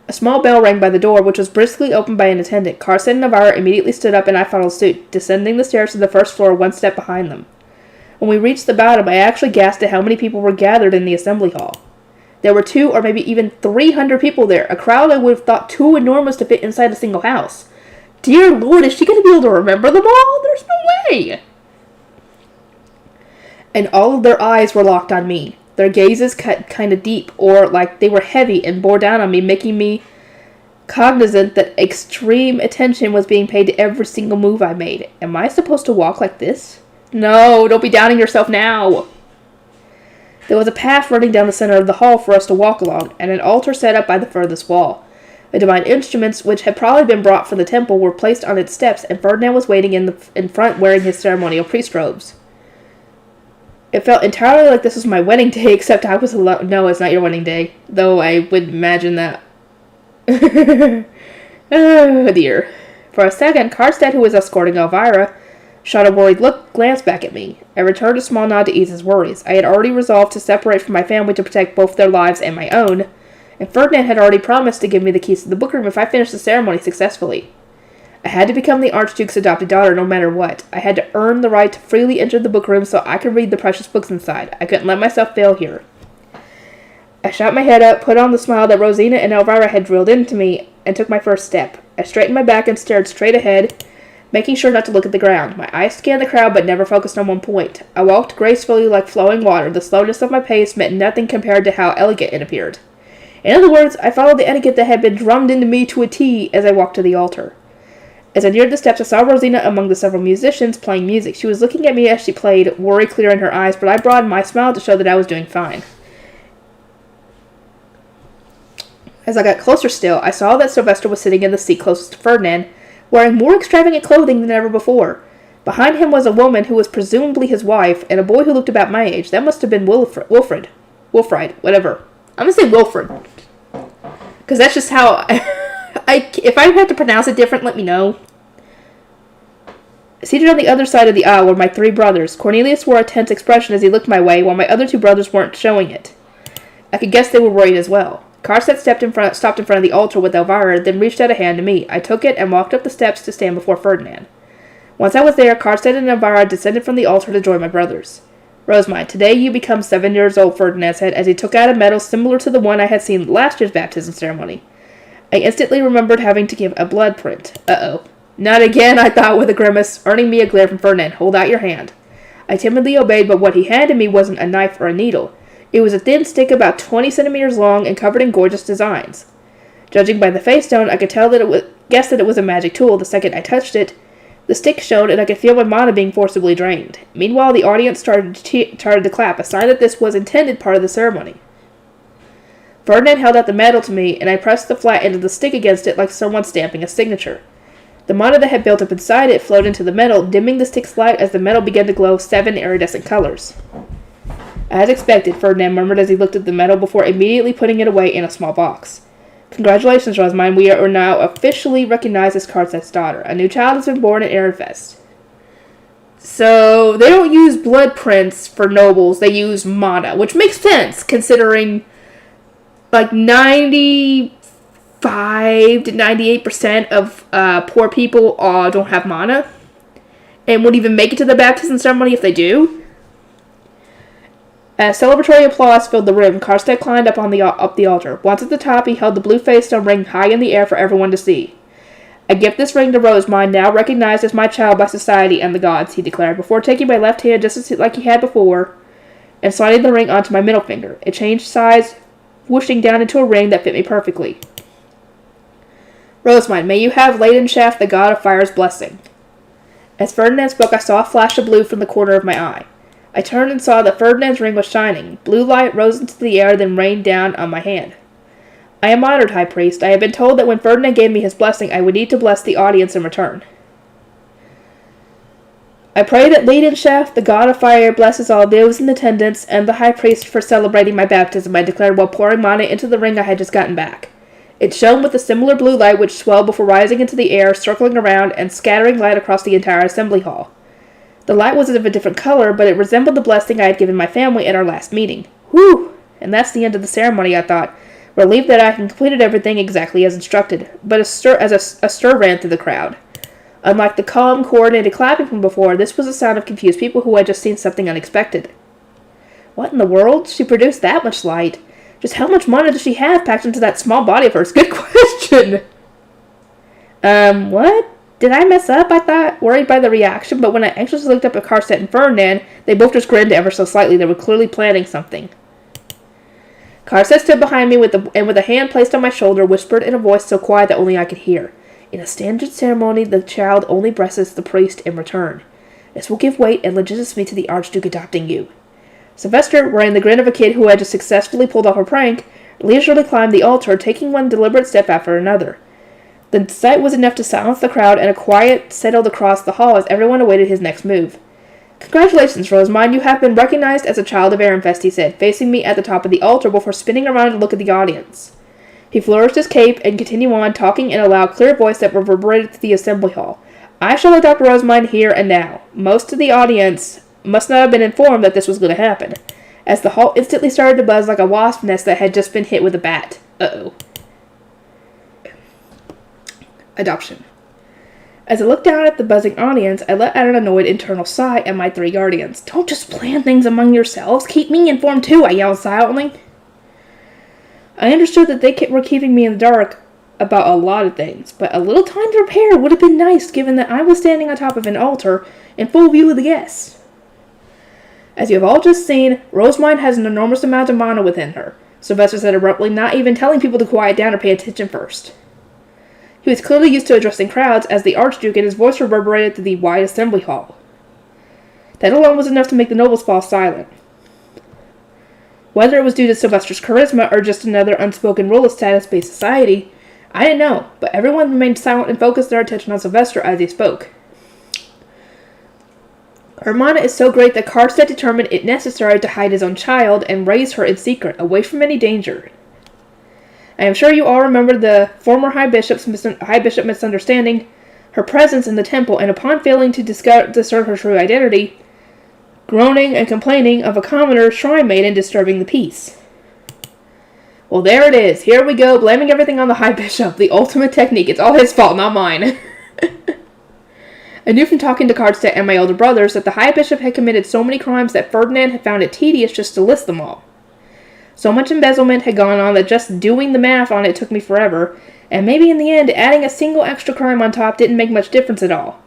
A small bell rang by the door, which was briskly opened by an attendant. Carstad and Navarra immediately stood up and I followed suit, descending the stairs to the first floor one step behind them. When we reached the bottom, I actually gasped at how many people were gathered in the assembly hall. There were 200 or maybe even 300 people there, a crowd I would have thought too enormous to fit inside a single house. Dear Lord, is she going to be able to remember them all? There's no way! And all of their eyes were locked on me. Their gazes cut kind of deep, or like they were heavy and bore down on me, making me cognizant that extreme attention was being paid to every single move I made. Am I supposed to walk like this? No, don't be doubting yourself now! There was a path running down the center of the hall for us to walk along, and an altar set up by the furthest wall. The divine instruments, which had probably been brought from the temple, were placed on its steps, and Ferdinand was waiting in front wearing his ceremonial priest robes. It felt entirely like this was my wedding day, except I was alone. No, it's not your wedding day, though I would imagine that. Oh, dear. For a second, Carstad, who was escorting Elvira, shot a worried glance back at me. I returned a small nod to ease his worries. I had already resolved to separate from my family to protect both their lives and my own, and Ferdinand had already promised to give me the keys to the bookroom if I finished the ceremony successfully. I had to become the Archduke's adopted daughter no matter what. I had to earn the right to freely enter the bookroom so I could read the precious books inside. I couldn't let myself fail here. I shot my head up, put on the smile that Rosina and Elvira had drilled into me, and took my first step. I straightened my back and stared straight ahead, making sure not to look at the ground. My eyes scanned the crowd but never focused on one point. I walked gracefully like flowing water. The slowness of my pace meant nothing compared to how elegant it appeared. In other words, I followed the etiquette that had been drummed into me to a T as I walked to the altar. As I neared the steps, I saw Rosina among the several musicians playing music. She was looking at me as she played, worry clear in her eyes, but I broadened my smile to show that I was doing fine. As I got closer still, I saw that Sylvester was sitting in the seat closest to Ferdinand, wearing more extravagant clothing than ever before. Behind him was a woman who was presumably his wife, and a boy who looked about my age. That must have been Wilfred, whatever. I'm gonna say Wilfred, because that's just how. If I have to pronounce it different, let me know. Seated on the other side of the aisle were my 3 brothers. Cornelius wore a tense expression as he looked my way, while my other 2 brothers weren't showing it. I could guess they were worried as well. Carset stopped in front of the altar with Elvira, then reached out a hand to me. I took it and walked up the steps to stand before Ferdinand. Once I was there, Carset and Elvira descended from the altar to join my brothers. Rosemine, today you become 7 years old, Ferdinand said, as he took out a medal similar to the one I had seen at last year's baptism ceremony. I instantly remembered having to give a blood print. Uh-oh. Not again, I thought with a grimace, earning me a glare from Ferdinand. Hold out your hand. I timidly obeyed, but what he handed me wasn't a knife or a needle. It was a thin stick about 20 centimeters long and covered in gorgeous designs. Judging by the face stone, I could guess that it was a magic tool. The second I touched it, the stick shone, and I could feel my mana being forcibly drained. Meanwhile, the audience started to clap, a sign that this was intended part of the ceremony. Ferdinand held out the medal to me, and I pressed the flat end of the stick against it like someone stamping a signature. The mana that had built up inside it flowed into the metal, dimming the stick's light as the metal began to glow 7 iridescent colors. As expected, Ferdinand murmured as he looked at the medal before immediately putting it away in a small box. Congratulations, Rosamine. We are now officially recognized as Carset's daughter. A new child has been born in Ehrenfest. So, they don't use blood prints for nobles, they use mana, which makes sense, considering, 95 to 98% of poor people don't have mana, and won't even make it to the baptism ceremony if they do. As celebratory applause filled the room, Carset climbed up the altar. Once at the top, he held the blue face stone ring high in the air for everyone to see. I give this ring to Rosemine, now recognized as my child by society and the gods, he declared, before taking my left hand just like he had before, and sliding the ring onto my middle finger. It changed size, whooshing down into a ring that fit me perfectly. Rosemine, may you have Leidenschaft, the god of fire's blessing. As Ferdinand spoke, I saw a flash of blue from the corner of my eye. I turned and saw that Ferdinand's ring was shining. Blue light rose into the air, then rained down on my hand. I am honored, High Priest. I have been told that when Ferdinand gave me his blessing, I would need to bless the audience in return. I pray that Leidenschaft, the god of fire, blesses all those in attendance and the High Priest for celebrating my baptism, I declared while pouring mana into the ring I had just gotten back. It shone with a similar blue light which swelled before rising into the air, circling around, and scattering light across the entire assembly hall. The light was of a different color, but it resembled the blessing I had given my family at our last meeting. Whew! And that's the end of the ceremony, I thought, relieved that I had completed everything exactly as instructed. But a stir ran through the crowd. Unlike the calm, coordinated clapping from before, this was a sound of confused people who had just seen something unexpected. What in the world? She produced that much light. Just how much mana does she have packed into that small body of hers? Good question! What? Did I mess up? I thought, worried by the reaction, but when I anxiously looked up at Carset and Ferdinand, they both just grinned ever so slightly. They were clearly planning something. Carset stood behind me with a hand placed on my shoulder, whispered in a voice so quiet that only I could hear. In a standard ceremony, the child only blesses the priest in return. This will give weight and legitimacy to the Archduke adopting you. Sylvester, wearing the grin of a kid who had just successfully pulled off a prank, leisurely climbed the altar, taking one deliberate step after another. The sight was enough to silence the crowd, and a quiet settled across the hall as everyone awaited his next move. Congratulations, Rosamine, you have been recognized as a child of Ehrenfest, he said, facing me at the top of the altar before spinning around to look at the audience. He flourished his cape and continued on, talking in a loud, clear voice that reverberated through the assembly hall. I shall adopt Rosamine here and now. Most of the audience must not have been informed that this was going to happen, as the hall instantly started to buzz like a wasp nest that had just been hit with a bat. Uh-oh. Adoption. As I looked down at the buzzing audience, I let out an annoyed internal sigh at my 3 guardians. Don't just plan things among yourselves. Keep me informed too, I yelled silently. I understood that they were keeping me in the dark about a lot of things, but a little time to prepare would have been nice given that I was standing on top of an altar in full view of the guests. As you have all just seen, Rosamine has an enormous amount of mana within her, Sylvester said abruptly, not even telling people to quiet down or pay attention first. He was clearly used to addressing crowds as the Archduke, and his voice reverberated through the wide assembly hall. That alone was enough to make the nobles fall silent. Whether it was due to Sylvester's charisma or just another unspoken rule of status-based society, I didn't know, but everyone remained silent and focused their attention on Sylvester as he spoke. Hermana is so great that Karlstedt determined it necessary to hide his own child and raise her in secret, away from any danger. I am sure you all remember the former High Bishop misunderstanding her presence in the temple, and upon failing to discern her true identity, groaning and complaining of a commoner shrine maiden disturbing the peace. Well, there it is. Here we go, blaming everything on the High Bishop. The ultimate technique. It's all his fault, not mine. I knew from talking to Karlstedt and my older brothers that the High Bishop had committed so many crimes that Ferdinand had found it tedious just to list them all. So much embezzlement had gone on that just doing the math on it took me forever, and maybe in the end, adding a single extra crime on top didn't make much difference at all.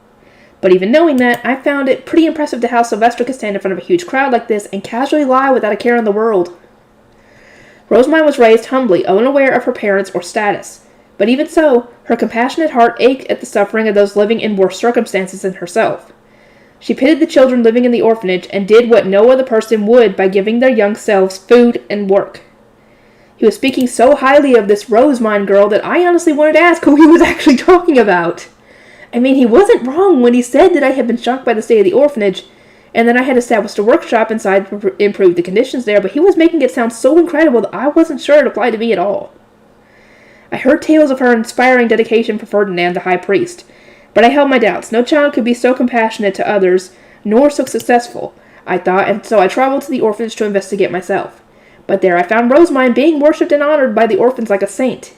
But even knowing that, I found it pretty impressive to how Sylvester could stand in front of a huge crowd like this and casually lie without a care in the world. Rosamund was raised humbly, unaware of her parents or status. But even so, her compassionate heart ached at the suffering of those living in worse circumstances than herself. She pitied the children living in the orphanage and did what no other person would by giving their young selves food and work. He was speaking so highly of this Rosamund girl that I honestly wanted to ask who he was actually talking about. I mean, he wasn't wrong when he said that I had been shocked by the state of the orphanage and that I had established a workshop inside to improve the conditions there, but he was making it sound so incredible that I wasn't sure it applied to me at all. I heard tales of her inspiring dedication for Ferdinand, the High Priest, but I held my doubts. No child could be so compassionate to others, nor so successful, I thought, and so I traveled to the orphanage to investigate myself. But there I found Rosamund being worshipped and honored by the orphans like a saint.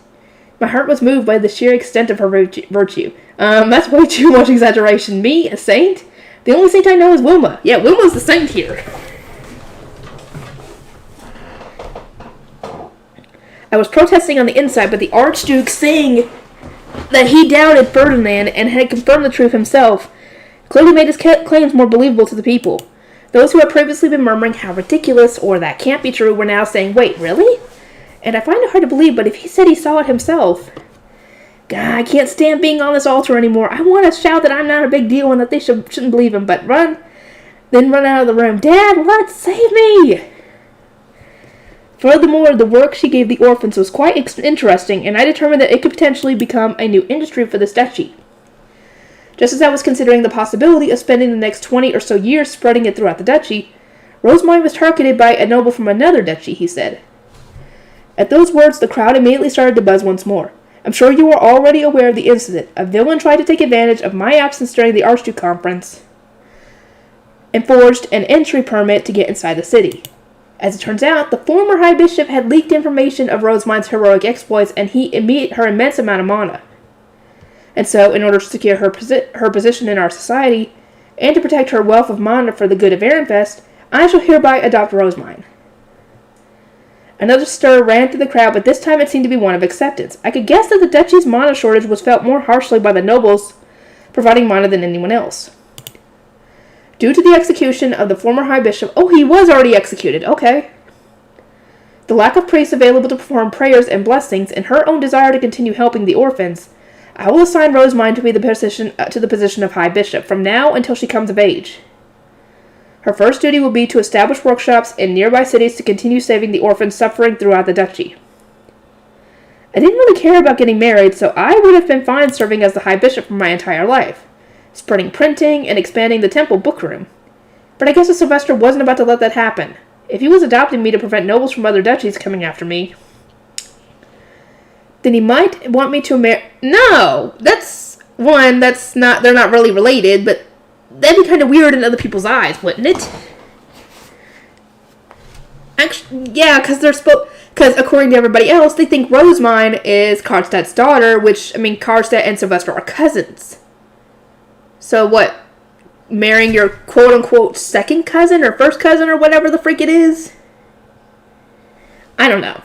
My heart was moved by the sheer extent of her virtue. That's way too much exaggeration. Me, a saint? The only saint I know is Wilma. Yeah, Wilma's the saint here. I was protesting on the inside, but the Archduke, saying that he doubted Ferdinand and had confirmed the truth himself, clearly made his claims more believable to the people. Those who had previously been murmuring how ridiculous or that can't be true were now saying, wait, really? And I find it hard to believe, but if he said he saw it himself, God, I can't stand being on this altar anymore. I want to shout that I'm not a big deal and that they shouldn't believe him, but run out of the room. Dad, what? Save me! Furthermore, the work she gave the orphans was quite interesting, and I determined that it could potentially become a new industry for this duchy. Just as I was considering the possibility of spending the next 20 or so years spreading it throughout the duchy, Rosamund was targeted by a noble from another duchy, he said. At those words, the crowd immediately started to buzz once more. I'm sure you are already aware of the incident. A villain tried to take advantage of my absence during the Archduke conference and forged an entry permit to get inside the city. As it turns out, the former High Bishop had leaked information of Rosamund's heroic exploits and her immense amount of mana. And so, in order to secure her position in our society, and to protect her wealth of mana for the good of Ehrenfest, I shall hereby adopt Rosamund. Another stir ran through the crowd, but this time it seemed to be one of acceptance. I could guess that the duchy's mana shortage was felt more harshly by the nobles providing mana than anyone else. Due to the execution of the former High Bishop... Oh, he was already executed. Okay. The lack of priests available to perform prayers and blessings, and her own desire to continue helping the orphans, I will assign Rosamund to the position of High Bishop from now until she comes of age. Her first duty will be to establish workshops in nearby cities to continue saving the orphans suffering throughout the duchy. I didn't really care about getting married, so I would have been fine serving as the High Bishop for my entire life, spreading printing and expanding the temple bookroom. But I guess Sylvester wasn't about to let that happen. If he was adopting me to prevent nobles from other duchies coming after me, then he might want me to marry... No! They're not really related, but that'd be kind of weird in other people's eyes, wouldn't it? Actually, yeah, because according to everybody else, they think Rosamund is Karlstedt's daughter, which, Karlstedt and Sylvester are cousins. So what? Marrying your quote-unquote second cousin or first cousin or whatever the freak it is? I don't know.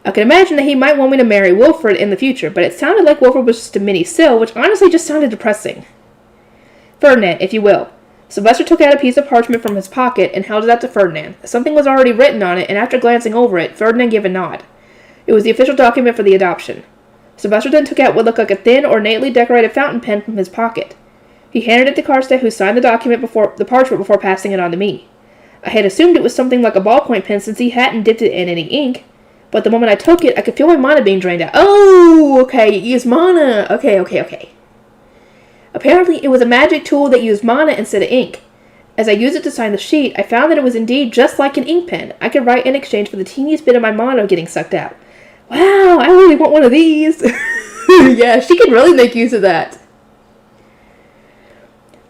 I can imagine that he might want me to marry Wilfred in the future, but it sounded like Wilfred was just a mini Syl, which honestly just sounded depressing. Ferdinand, if you will. Sylvester took out a piece of parchment from his pocket and held it out to Ferdinand. Something was already written on it, and after glancing over it, Ferdinand gave a nod. It was the official document for the adoption. Sylvester then took out what looked like a thin, ornately decorated fountain pen from his pocket. He handed it to Karstedt, who signed the parchment before passing it on to me. I had assumed it was something like a ballpoint pen since he hadn't dipped it in any ink, but the moment I took it, I could feel my mana being drained out. Oh, okay, use mana. Okay. Apparently, it was a magic tool that used mana instead of ink. As I used it to sign the sheet, I found that it was indeed just like an ink pen. I could write in exchange for the teeniest bit of my mana getting sucked out. Wow, I really want one of these. Yeah, she could really make use of that.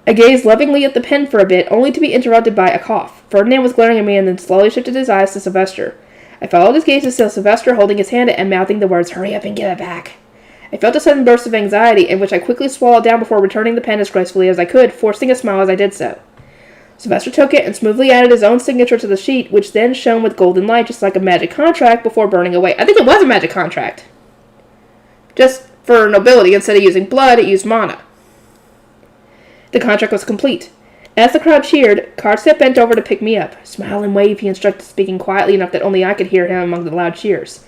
I gazed lovingly at the pen for a bit, only to be interrupted by a cough. Ferdinand was glaring at me and then slowly shifted his eyes to Sylvester. I followed his gaze to see Sylvester holding his hand and mouthing the words, "Hurry up and give it back." I felt a sudden burst of anxiety, in which I quickly swallowed down before returning the pen as gracefully as I could, forcing a smile as I did so. Sylvester took it and smoothly added his own signature to the sheet, which then shone with golden light just like a magic contract before burning away. I think it was a magic contract. Just for nobility, instead of using blood, it used mana. The contract was complete. As the crowd cheered, Karstedt bent over to pick me up. "Smile and wave," he instructed, speaking quietly enough that only I could hear him among the loud cheers.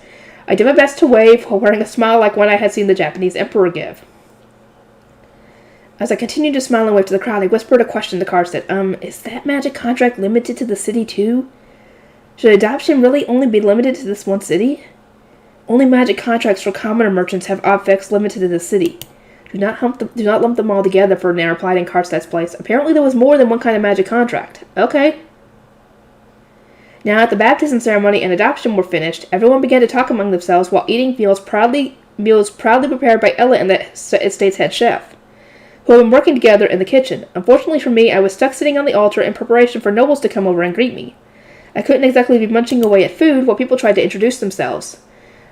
I did my best to wave while wearing a smile like one I had seen the Japanese emperor give. As I continued to smile and wave to the crowd, I whispered a question to Karstedt. Is that magic contract limited to the city too? Should adoption really only be limited to this one city? Only magic contracts for commoner merchants have objects limited to the city. Do not lump them all together, Ferdinand replied in Karstedt's place. Apparently there was more than one kind of magic contract. Okay. Now that the baptism ceremony and adoption were finished, everyone began to talk among themselves while eating meals proudly prepared by Ella and the estate's head chef, who had been working together in the kitchen. Unfortunately for me, I was stuck sitting on the altar in preparation for nobles to come over and greet me. I couldn't exactly be munching away at food while people tried to introduce themselves,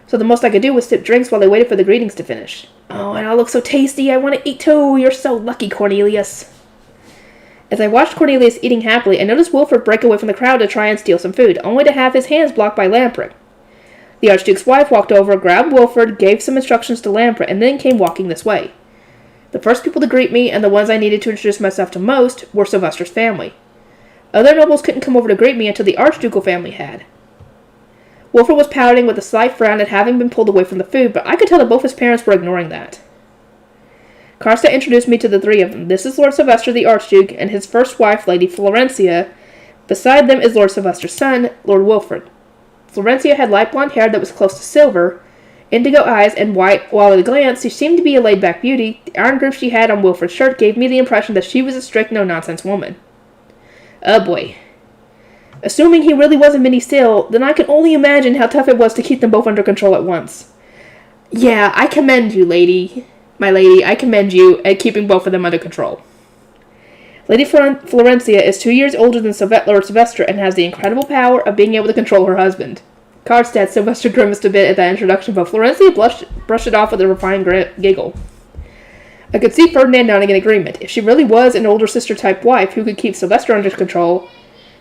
so the most I could do was sip drinks while they waited for the greetings to finish. "Oh, and it all looks so tasty. I want to eat too. You're so lucky, Cornelius." As I watched Cornelius eating happily, I noticed Wilfred break away from the crowd to try and steal some food, only to have his hands blocked by Lamprecht. The Archduke's wife walked over, grabbed Wilfred, gave some instructions to Lamprecht, and then came walking this way. The first people to greet me, and the ones I needed to introduce myself to most, were Sylvester's family. Other nobles couldn't come over to greet me until the Archducal family had. Wilfred was pouting with a slight frown at having been pulled away from the food, but I could tell that both his parents were ignoring that. Karstedt introduced me to the three of them. This is Lord Sylvester the Archduke, and his first wife, Lady Florencia. Beside them is Lord Sylvester's son, Lord Wilfred. Florencia had light blonde hair that was close to silver, indigo eyes, and white, while at a glance she seemed to be a laid-back beauty. The iron grip she had on Wilfred's shirt gave me the impression that she was a strict, no-nonsense woman. Oh boy. Assuming he really was a mini Sil, then I can only imagine how tough it was to keep them both under control at once. Yeah, I commend you, my lady, I commend you at keeping both of them under control. Lady Florencia is 2 years older than Lord Sylvester and has the incredible power of being able to control her husband. Karstedt, Sylvester grimaced a bit at that introduction, but Florencia brushed it off with a refined giggle. I could see Ferdinand nodding in agreement. If she really was an older sister-type wife who could keep Sylvester under control,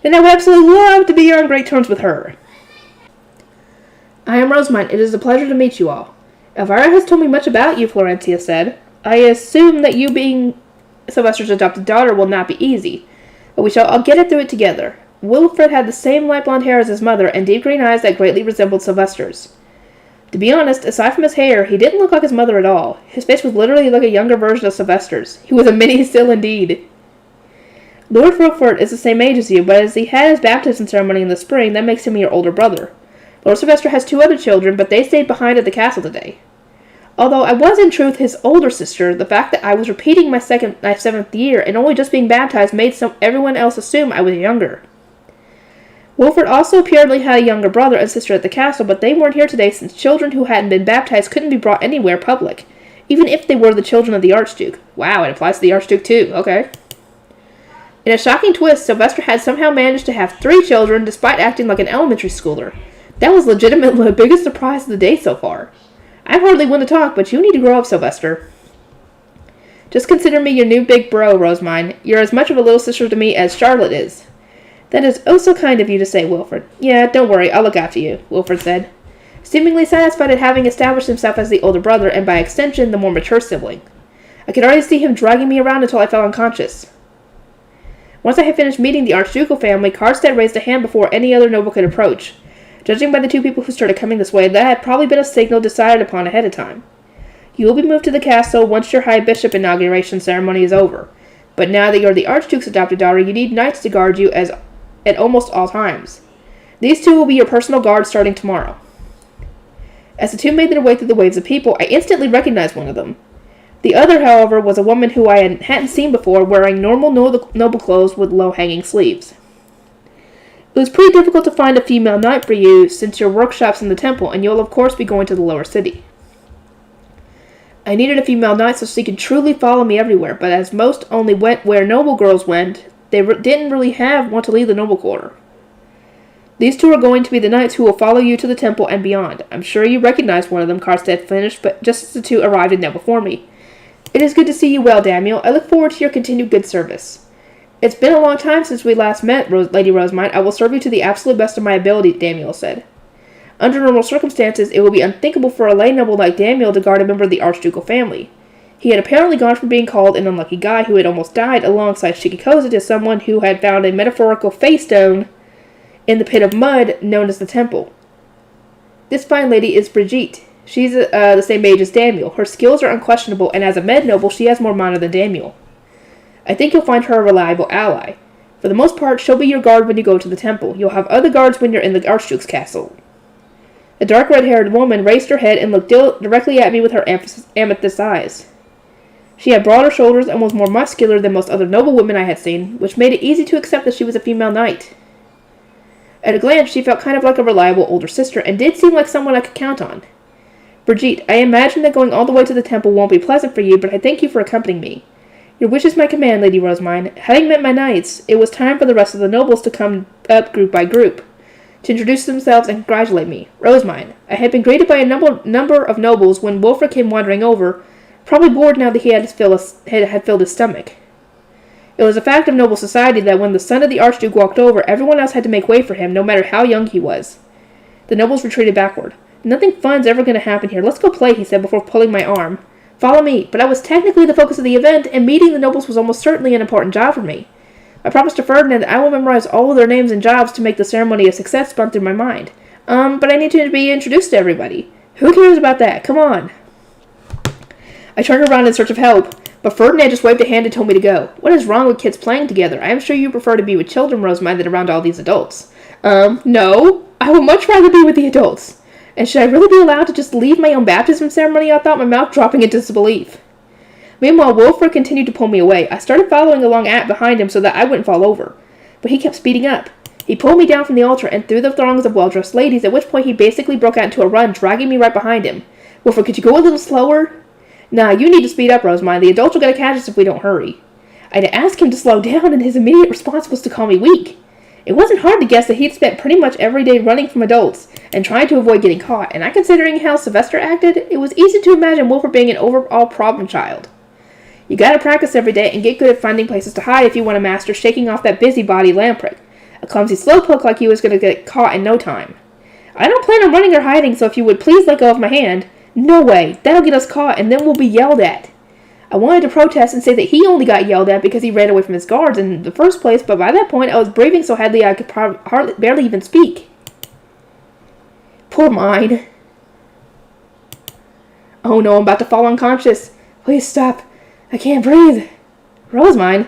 then I would absolutely love to be on great terms with her. I am Rosamund. It is a pleasure to meet you all. Elvira has told me much about you, Florencia said. I assume that you being Sylvester's adopted daughter will not be easy, but we shall all get it through it together. Wilfred had the same light blonde hair as his mother and deep green eyes that greatly resembled Sylvester's. To be honest, aside from his hair, he didn't look like his mother at all. His face was literally like a younger version of Sylvester's. He was a mini Sil indeed. Lord Wilfred is the same age as you, but as he had his baptism ceremony in the spring, that makes him your older brother. Lord Sylvester has 2 other children, but they stayed behind at the castle today. Although I was in truth his older sister, the fact that I was repeating my 7th year and only just being baptized made everyone else assume I was younger. Wilfred also apparently had a younger brother and sister at the castle, but they weren't here today since children who hadn't been baptized couldn't be brought anywhere public, even if they were the children of the Archduke. Wow, it applies to the Archduke too, okay. In a shocking twist, Sylvester had somehow managed to have 3 children despite acting like an elementary schooler. That was legitimately the biggest surprise of the day so far. I'm hardly one to talk, but you need to grow up, Sylvester. Just consider me your new big bro, Rosamund. You're as much of a little sister to me as Charlotte is. That is oh so kind of you to say, Wilfred. Yeah, don't worry, I'll look after you, Wilfred said, seemingly satisfied at having established himself as the older brother and by extension the more mature sibling. I could already see him dragging me around until I fell unconscious. Once I had finished meeting the Archducal family, Karstedt raised a hand before any other noble could approach. Judging by the 2 people who started coming this way, that had probably been a signal decided upon ahead of time. You will be moved to the castle once your High Bishop inauguration ceremony is over. But now that you're the Archduke's adopted daughter, you need knights to guard you at almost all times. These two will be your personal guards starting tomorrow." As the two made their way through the waves of people, I instantly recognized one of them. The other, however, was a woman who I hadn't seen before, wearing normal noble clothes with low-hanging sleeves. "It was pretty difficult to find a female knight for you, since your workshop's in the temple, and you'll of course be going to the lower city. I needed a female knight so she could truly follow me everywhere, but as most only went where noble girls went, they didn't really want to leave the noble quarter. These two are going to be the knights who will follow you to the temple and beyond. I'm sure you recognize one of them," Karstead finished, but just as the two arrived and knelt before me. "It is good to see you well, Daniel. I look forward to your continued good service." "It's been a long time since we last met, Lady Rosemine. I will serve you to the absolute best of my ability," Daniel said. Under normal circumstances, it would be unthinkable for a lay noble like Daniel to guard a member of the archducal family. He had apparently gone from being called an unlucky guy who had almost died alongside Shikikoza to someone who had found a metaphorical face stone in the pit of mud known as the temple. This fine lady is Brigitte. She's the same age as Daniel. Her skills are unquestionable, and as a med noble, she has more mana than Daniel. I think you'll find her a reliable ally. For the most part, she'll be your guard when you go to the temple. You'll have other guards when you're in the Archduke's castle." The dark red-haired woman raised her head and looked directly at me with her amethyst eyes. She had broader shoulders and was more muscular than most other noble women I had seen, which made it easy to accept that she was a female knight. At a glance, she felt kind of like a reliable older sister, and did seem like someone I could count on. "Brigitte, I imagine that going all the way to the temple won't be pleasant for you, but I thank you for accompanying me. Your wish is my command, Lady Rosemine. Having met my knights, it was time for the rest of the nobles to come up group by group, to introduce themselves and congratulate me. Rosemine, I had been greeted by a number of nobles when Wilfred came wandering over, probably bored now that he had filled his stomach. It was a fact of noble society that when the son of the Archduke walked over, everyone else had to make way for him, no matter how young he was. The nobles retreated backward. "Nothing fun's ever going to happen here. Let's go play," he said before pulling my arm. "Follow me." But I was technically the focus of the event, and meeting the nobles was almost certainly an important job for me. I promised to Ferdinand that I will memorize all of their names and jobs to make the ceremony a success spun through my mind. But I need to be introduced to everybody. Who cares about that? Come on. I turned around in search of help, but Ferdinand just waved a hand and told me to go. What is wrong with kids playing together? I am sure you prefer to be with children, Rosemine, than around all these adults. No. I would much rather be with the adults. And should I really be allowed to just leave my own baptism ceremony? I thought, my mouth dropping in disbelief. Meanwhile, Wilfred continued to pull me away. I started following along behind him so that I wouldn't fall over. But he kept speeding up. He pulled me down from the altar and through the throngs of well-dressed ladies, at which point he basically broke out into a run, dragging me right behind him. Wilfred, could you go a little slower? Nah, you need to speed up, Rosemine. The adults are going to catch us if we don't hurry. I had to ask him to slow down, and his immediate response was to call me weak. It wasn't hard to guess that he'd spent pretty much every day running from adults and trying to avoid getting caught, and considering how Sylvester acted, it was easy to imagine Wilfred being an overall problem child. You gotta practice every day and get good at finding places to hide if you want to master shaking off that busybody lamprick. A clumsy slowpoke like you is going to get caught in no time. I don't plan on running or hiding, so if you would please let go of my hand. No way, that'll get us caught and then we'll be yelled at. I wanted to protest and say that he only got yelled at because he ran away from his guards in the first place, but by that point I was breathing so heavily I could barely even speak. Poor mine. Oh no, I'm about to fall unconscious. Please stop. I can't breathe. Rosemine.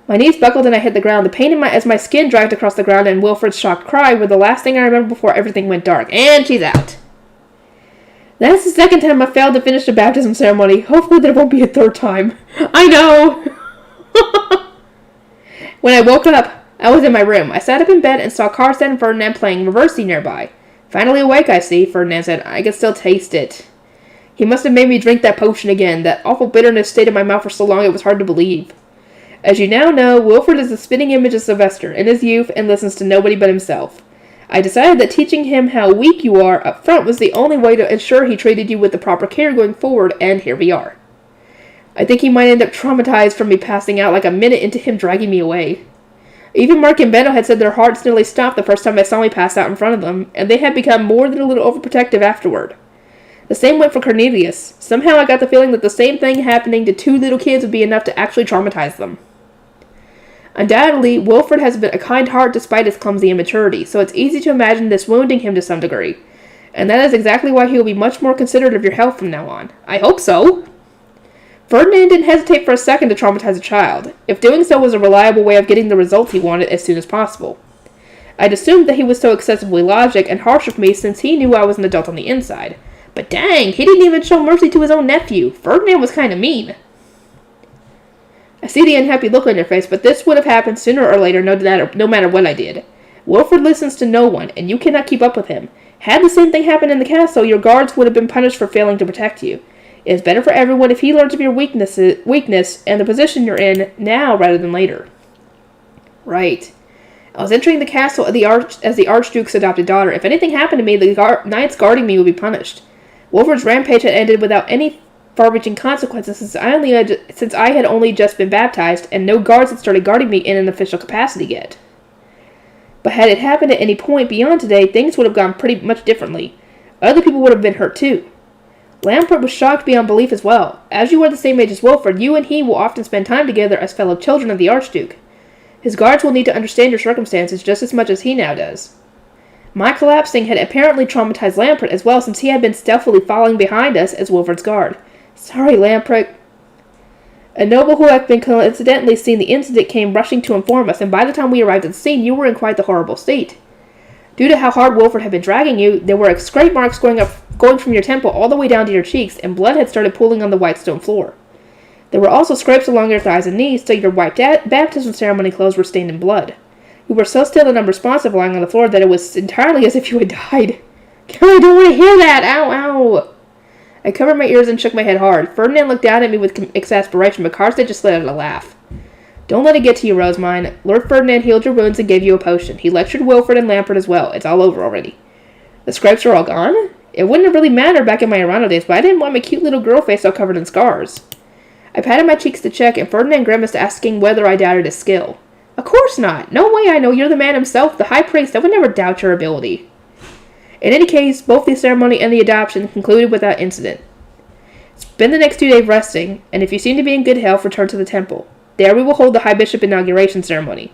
My knees buckled and I hit the ground. The pain as my skin dragged across the ground and Wilfred's shocked cry were the last thing I remember before everything went dark. And she's out. That's the second time I failed to finish the baptism ceremony. Hopefully there won't be a third time. I know! When I woke up, I was in my room. I sat up in bed and saw Karstead and Ferdinand playing Reversi nearby. Finally awake, I see, Ferdinand said. I can still taste it. He must have made me drink that potion again. That awful bitterness stayed in my mouth for so long it was hard to believe. As you now know, Wilfred is the spitting image of Sylvester in his youth and listens to nobody but himself. I decided that teaching him how weak you are up front was the only way to ensure he treated you with the proper care going forward, and here we are. I think he might end up traumatized from me passing out like a minute into him dragging me away. Even Mark and Benno had said their hearts nearly stopped the first time they saw me pass out in front of them, and they had become more than a little overprotective afterward. The same went for Cornelius. Somehow I got the feeling that the same thing happening to two little kids would be enough to actually traumatize them. Undoubtedly, Wilfred has a kind heart despite his clumsy immaturity, so it's easy to imagine this wounding him to some degree. And that is exactly why he will be much more considerate of your health from now on. I hope so. Ferdinand didn't hesitate for a second to traumatize a child, if doing so was a reliable way of getting the results he wanted as soon as possible. I'd assumed that he was so excessively logic and harsh with me since he knew I was an adult on the inside. But dang, he didn't even show mercy to his own nephew. Ferdinand was kind of mean. I see the unhappy look on your face, but this would have happened sooner or later no matter what I did. Wilfred listens to no one, and you cannot keep up with him. Had the same thing happened in the castle, your guards would have been punished for failing to protect you. It is better for everyone if he learns of your weakness and the position you're in now rather than later. Right. I was entering the castle as the Archduke's adopted daughter. If anything happened to me, the knights guarding me would be punished. Wilfred's rampage had ended without any far-reaching consequences since I had only just been baptized, and no guards had started guarding me in an official capacity yet. But had it happened at any point beyond today, things would have gone pretty much differently. Other people would have been hurt too. Lampert was shocked beyond belief as well. As you are the same age as Wilfred, you and he will often spend time together as fellow children of the Archduke. His guards will need to understand your circumstances just as much as he now does. My collapsing had apparently traumatized Lampert as well, since he had been stealthily following behind us as Wilfred's guard. Sorry, Lampert. A noble who had been coincidentally seen the incident came rushing to inform us, and by the time we arrived at the scene, you were in quite the horrible state. Due to how hard Wilfred had been dragging you, there were scrape marks going from your temple all the way down to your cheeks, and blood had started pooling on the white stone floor. There were also scrapes along your thighs and knees, so your white baptism ceremony clothes were stained in blood. You were so still and unresponsive lying on the floor that it was entirely as if you had died. Carol, I don't want to hear that! Ow, ow! I covered my ears and shook my head hard. Ferdinand looked down at me with exasperation, but Karstedt just let out a laugh. Don't let it get to you, Rosemine. Lord Ferdinand healed your wounds and gave you a potion. He lectured Wilfred and Lampert as well. It's all over already. The scrapes are all gone? It wouldn't have really mattered back in my Arano days, but I didn't want my cute little girl face all covered in scars. I patted my cheeks to check, and Ferdinand grimaced, asking whether I doubted his skill. Of course not. No way, I know you're the man himself, the high priest. I would never doubt your ability. In any case, both the ceremony and the adoption concluded without incident. Spend the next 2 days resting, and if you seem to be in good health, return to the temple. There we will hold the High Bishop inauguration ceremony.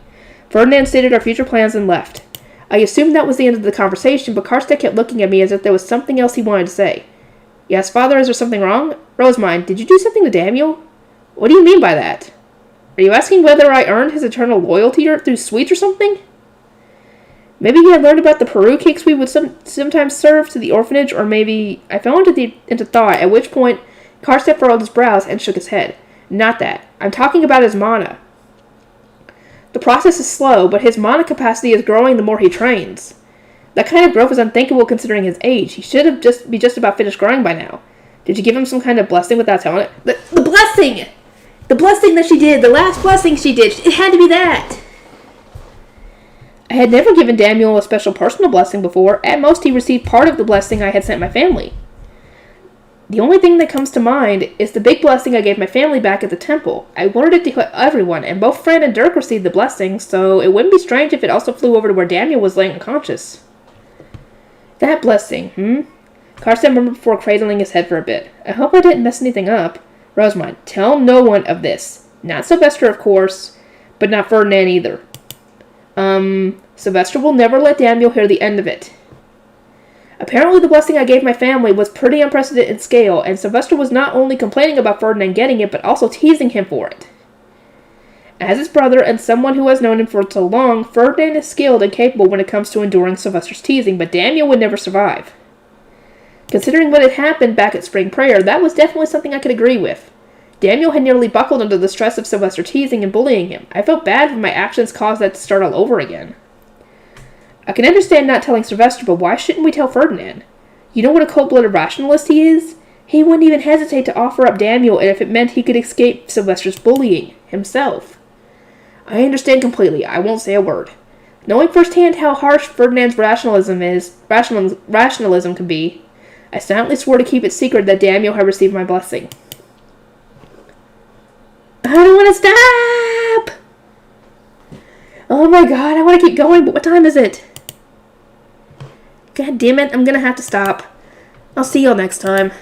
Ferdinand stated our future plans and left. I assumed that was the end of the conversation, but Karstedt kept looking at me as if there was something else he wanted to say. Yes, Father, is there something wrong? Rosemine, did you do something to Daniel? What do you mean by that? Are you asking whether I earned his eternal loyalty through sweets or something? Maybe he had learned about the Peru cakes we would sometimes serve to the orphanage, or maybe I fell into thought, at which point Karstedt furrowed his brows and shook his head. Not that. I'm talking about his mana. The process is slow, but his mana capacity is growing the more he trains. That kind of growth is unthinkable considering his age. He should have just about finished growing by now. Did you give him some kind of blessing without telling it? The blessing! The blessing that she did! The last blessing she did! It had to be that! I had never given Daniel a special personal blessing before. At most, he received part of the blessing I had sent my family. The only thing that comes to mind is the big blessing I gave my family back at the temple. I wanted it to hit everyone, and both Fran and Dirk received the blessing, so it wouldn't be strange if it also flew over to where Daniel was laying unconscious. That blessing, Karstedt murmured before cradling his head for a bit. I hope I didn't mess anything up. Rosemont, tell no one of this. Not Sylvester, of course, but not Ferdinand either. Sylvester will never let Daniel hear the end of it. Apparently the blessing I gave my family was pretty unprecedented in scale, and Sylvester was not only complaining about Ferdinand getting it, but also teasing him for it. As his brother and someone who has known him for so long, Ferdinand is skilled and capable when it comes to enduring Sylvester's teasing, but Daniel would never survive. Considering what had happened back at Spring Prayer, that was definitely something I could agree with. Daniel had nearly buckled under the stress of Sylvester teasing and bullying him. I felt bad when my actions caused that to start all over again. I can understand not telling Sylvester, but why shouldn't we tell Ferdinand? You know what a cold-blooded rationalist he is? He wouldn't even hesitate to offer up Daniel if it meant he could escape Sylvester's bullying himself. I understand completely. I won't say a word. Knowing firsthand how harsh Ferdinand's rationalism can be, I silently swore to keep it secret that Daniel had received my blessing. I don't want to stop! Oh my god, I want to keep going, but what time is it? God damn it, I'm gonna have to stop. I'll see y'all next time.